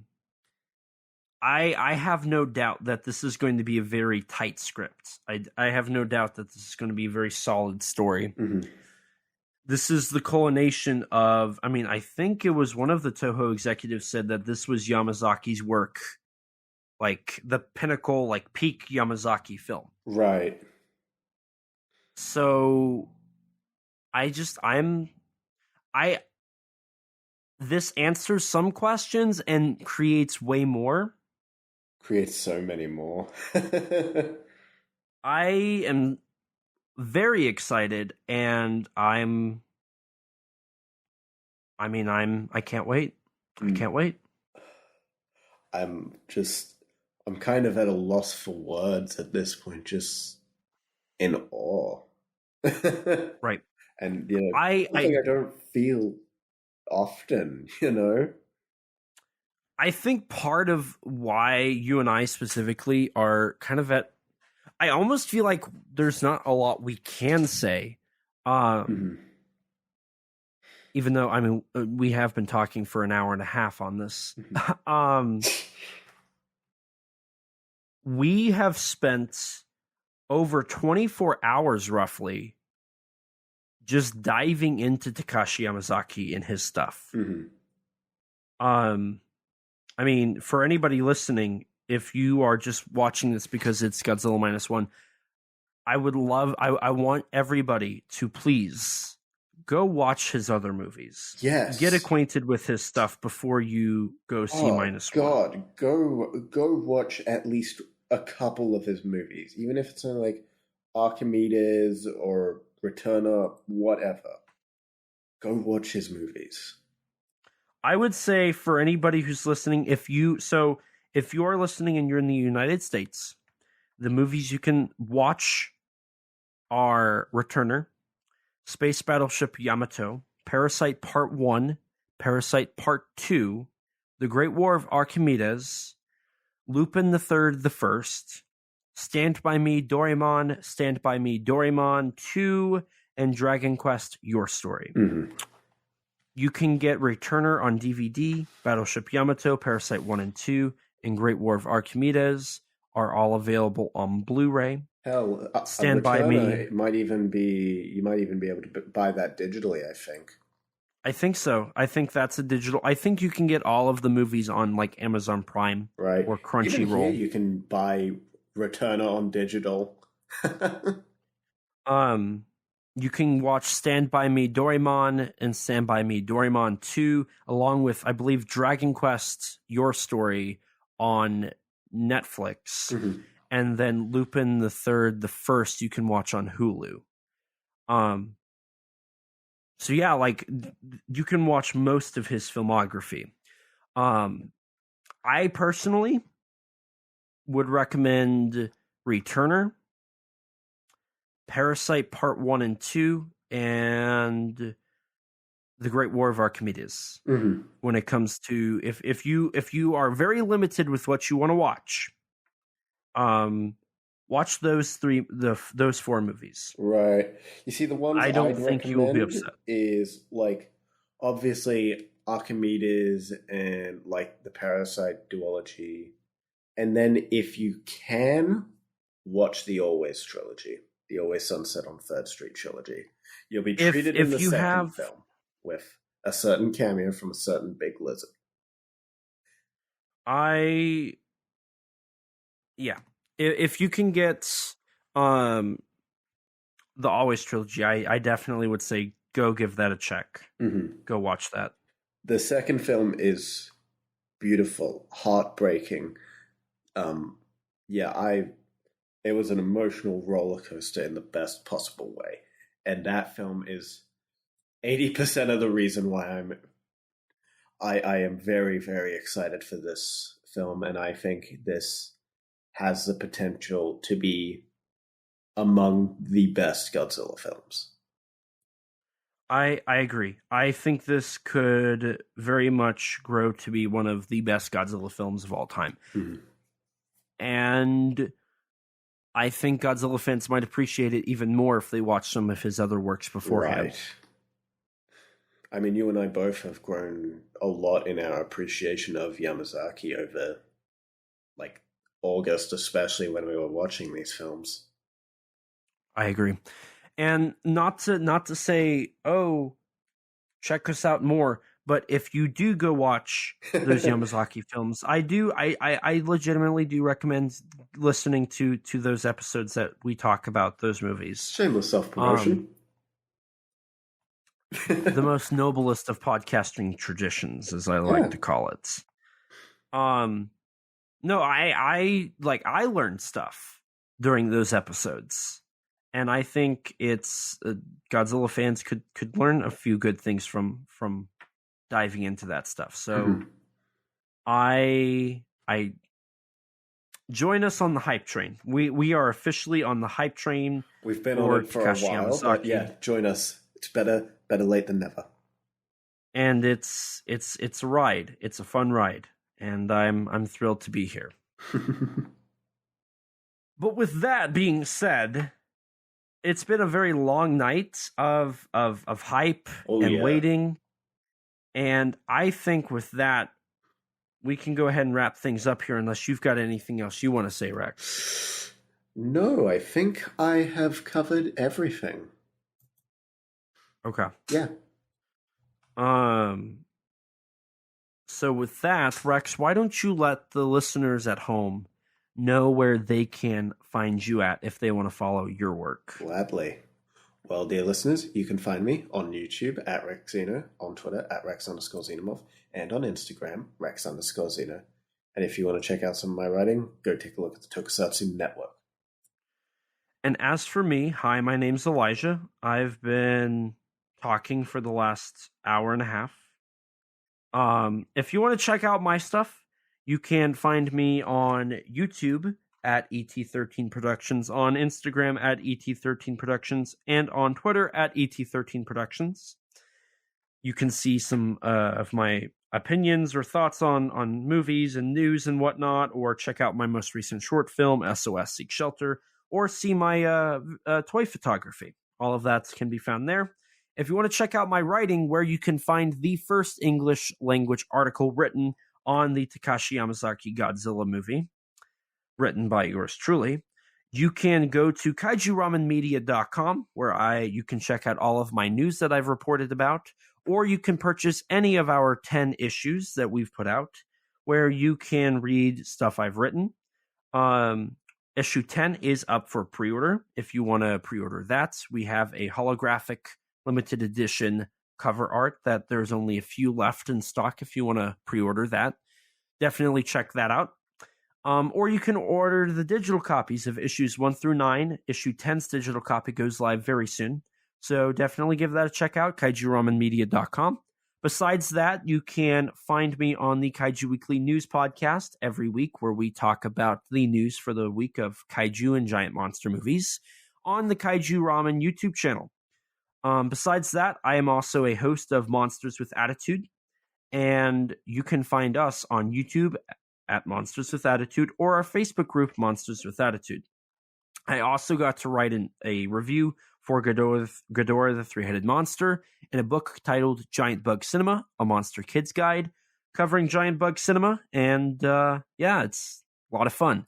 have no doubt that this is going to be a very tight script. I have no doubt that this is going to be a very solid story. This is the culmination of, I think it was one of the Toho executives said that this was Yamazaki's work, like the pinnacle, like peak Yamazaki film.
Right.
So this answers some questions and creates way more.
Creates so many more.
I am very excited, and I can't wait. I can't wait.
I'm kind of at a loss for words at this point, just in awe.
Right.
And, I don't feel often,
I think part of why you and I specifically are kind of I almost feel like there's not a lot we can say. Even though, we have been talking for an hour and a half on this. We have spent over 24 hours roughly just diving into Takashi Yamazaki and his stuff. For anybody listening, if you are just watching this because it's Godzilla Minus One, I want everybody to please go watch his other movies.
Yes.
Get acquainted with his stuff before you go see Minus One.
Go watch at least a couple of his movies, even if it's only like Archimedes or Returner, whatever. Go watch his movies.
I would say for anybody who's listening, if you are listening and you're in the United States, the movies you can watch are Returner, Space Battleship Yamato, Parasite Part 1, Parasite Part 2, The Great War of Archimedes, Lupin the Third the First, Stand By Me Doraemon, Stand By Me Doraemon 2, and Dragon Quest Your Story. You can get Returner on DVD, Battleship Yamato, Parasite 1 and 2, and Great War of Archimedes are all available on Blu-ray.
Hell,
Stand By Me.
You might even be able to buy that digitally, I think.
I think so. I think that's a digital. I think you can get all of the movies on like Amazon Prime,
right?
or
Even here,
Crunchyroll.
you can buy Returner on digital.
You can watch Stand By Me Doraemon and Stand By Me Doraemon 2, along with, I believe, Dragon Quest Your Story on Netflix.
Mm-hmm.
And then Lupin the Third, the first, you can watch on Hulu. So yeah, like you can watch most of his filmography. I personally would recommend Returner, Parasite Part 1 and 2, and The Great War of Archimedes.
Mm-hmm.
When it comes to if you are very limited with what you want to watch, watch those those 4 movies.
Right. You see, the ones
I don't
I'd
think you will be upset.
is like obviously Archimedes and like the Parasite duology, and then if you can watch the Always trilogy, the Always Sunset on Third Street trilogy. You'll be treated in the second film with a certain cameo from a certain big lizard.
If you can get the Always trilogy, I definitely would say go give that a check.
Mm-hmm.
Go watch that.
The second film is beautiful, heartbreaking. It was an emotional roller coaster in the best possible way. And that film is 80% of the reason why I am very, very excited for this film. And I think this has the potential to be among the best Godzilla films.
I agree. I think this could very much grow to be one of the best Godzilla films of all time.
Mm-hmm.
And I think Godzilla fans might appreciate it even more if they watch some of his other works beforehand.
Right. I mean, you and I both have grown a lot in our appreciation of Yamazaki over, like, August, especially when we were watching these films.
I agree. And not to say, oh, check us out more, but if you do go watch those Yamazaki films, I legitimately do recommend listening to those episodes that we talk about those movies.
Shameless self-promotion.
The most noblest of podcasting traditions, as I like to call it. No, I learned stuff during those episodes. And I think it's Godzilla fans could learn a few good things from diving into that stuff. So I join us on the hype train. We are officially on the hype train.
We've been on it for
Takashi
a while,
Yamazaki.
but yeah, join us. It's better late than never.
And it's a ride. It's a fun ride, and I'm thrilled to be here. But with that being said, it's been a very long night of hype and waiting. And I think with that, we can go ahead and wrap things up here unless you've got anything else you want to say, Rex.
No, I think I have covered everything.
Okay.
Yeah.
So with that, Rex, why don't you let the listeners at home know where they can find you at if they want to follow your work?
Gladly. Well, dear listeners, you can find me on YouTube at RexXeno, on Twitter at Rex_Xenomorph, and on Instagram, Rex_Xeno. And if you want to check out some of my writing, go take a look at the Tokusatsu Network.
And as for me, hi, my name's Elijah. I've been talking for the last hour and a half. If you want to check out my stuff, you can find me on YouTube at ET13 Productions, on Instagram at ET13 Productions, and on Twitter at ET13 Productions. You can see some of my opinions or thoughts on movies and news and whatnot, or check out my most recent short film, SOS Seek Shelter, or see my toy photography. All of that can be found there. If you want to check out my writing, where you can find the first English language article written on the Takashi Yamazaki Godzilla movie, written by yours truly, you can go to kaijuramenmedia.com, where you can check out all of my news that I've reported about, or you can purchase any of our 10 issues that we've put out, where you can read stuff I've written. Issue 10 is up for pre-order. If you want to pre-order that, we have a holographic limited edition cover art that there's only a few left in stock if you want to pre-order that. Definitely check that out. Or you can order the digital copies of issues 1 through 9. Issue 10's digital copy goes live very soon. So definitely give that a check out, kaijuramenmedia.com. Besides that, you can find me on the Kaiju Weekly News podcast every week, where we talk about the news for the week of kaiju and giant monster movies on the Kaiju Ramen YouTube channel. Besides that, I am also a host of Monsters with Attitude, and you can find us on YouTube at Monsters with Attitude or our Facebook group, Monsters with Attitude. I also got to write a review for Ghidorah the Three-Headed Monster in a book titled Giant Bug Cinema, a Monster Kids Guide, covering giant bug cinema, and it's a lot of fun.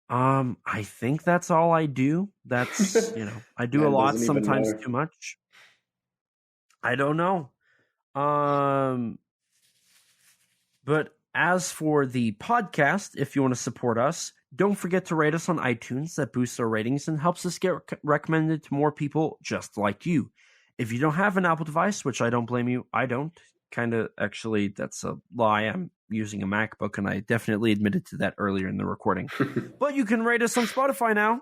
I think that's all I do. That's, I do a lot, sometimes too much. I don't know. But as for the podcast, if you want to support us, don't forget to rate us on iTunes. That boosts our ratings and helps us get recommended to more people just like you. If you don't have an Apple device, which I don't blame you, I don't. Actually, that's a lie. I'm using a MacBook, and I definitely admitted to that earlier in the recording. But you can rate us on Spotify now.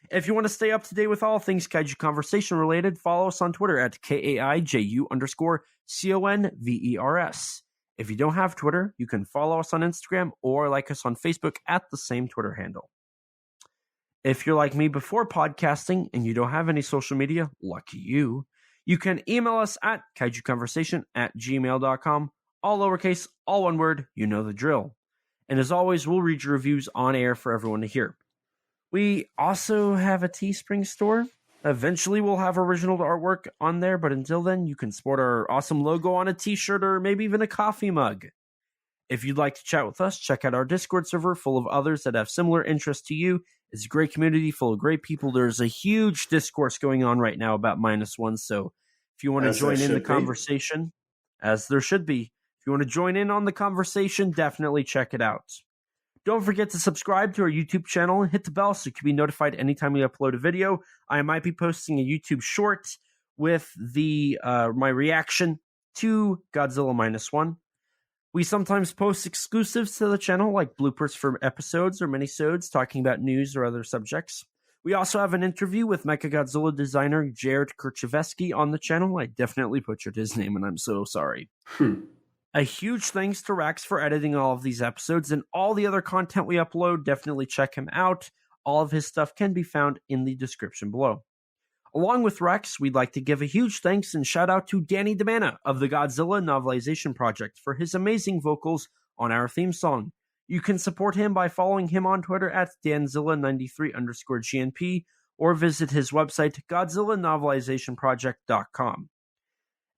If you want to stay up to date with all things Kaiju Conversation related, follow us on Twitter at KAIJU_CONVERS. If you don't have Twitter, you can follow us on Instagram or like us on Facebook at the same Twitter handle. If you're like me before podcasting and you don't have any social media, lucky you, you can email us at kaijuconversation@gmail.com, all lowercase, all one word, you know the drill. And as always, we'll read your reviews on air for everyone to hear. We also have a Teespring store. Eventually, we'll have original artwork on there, but until then, you can sport our awesome logo on a t-shirt or maybe even a coffee mug. If you'd like to chat with us, check out our Discord server full of others that have similar interests to you. It's a great community full of great people. There's a huge discourse going on right now about Minus One, so if you want to join in the conversation, as there should be, if you want to join in on the conversation, definitely check it out. Don't forget to subscribe to our YouTube channel and hit the bell so you can be notified anytime we upload a video. I might be posting a YouTube short with my reaction to Godzilla Minus One. We sometimes post exclusives to the channel, like bloopers for episodes or minisodes talking about news or other subjects. We also have an interview with Mechagodzilla designer Jared Kerchevsky on the channel. I definitely butchered his name, and I'm so sorry. A huge thanks to Rex for editing all of these episodes and all the other content we upload. Definitely check him out. All of his stuff can be found in the description below. Along with Rex, we'd like to give a huge thanks and shout out to Danny DeManna of the Godzilla Novelization Project for his amazing vocals on our theme song. You can support him by following him on Twitter at Danzilla93_GNP or visit his website, GodzillaNovelizationProject.com.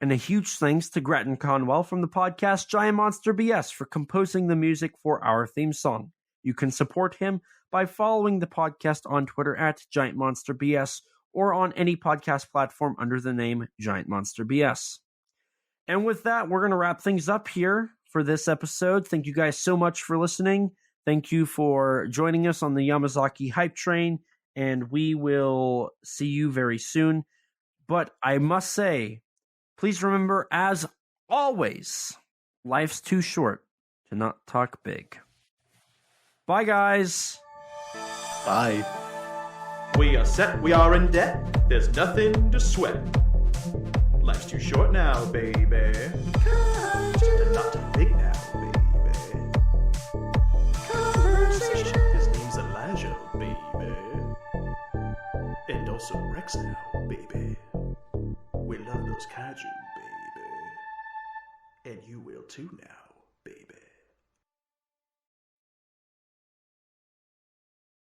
And a huge thanks to Gretton Conwell from the podcast Giant Monster BS for composing the music for our theme song. You can support him by following the podcast on Twitter at Giant Monster BS or on any podcast platform under the name Giant Monster BS. And with that, we're going to wrap things up here for this episode. Thank you guys so much for listening. Thank you for joining us on the Yamazaki hype train, and we will see you very soon. But I must say, please remember, as always, life's too short to not talk big. Bye, guys.
Bye.
We are set, we are in debt, there's nothing to sweat. Life's too short now, baby. Kaiju. Not too big now, baby. Conversation. His name's Elijah, baby. And also Rex now, baby. We love those kaiju, baby. And you will too now.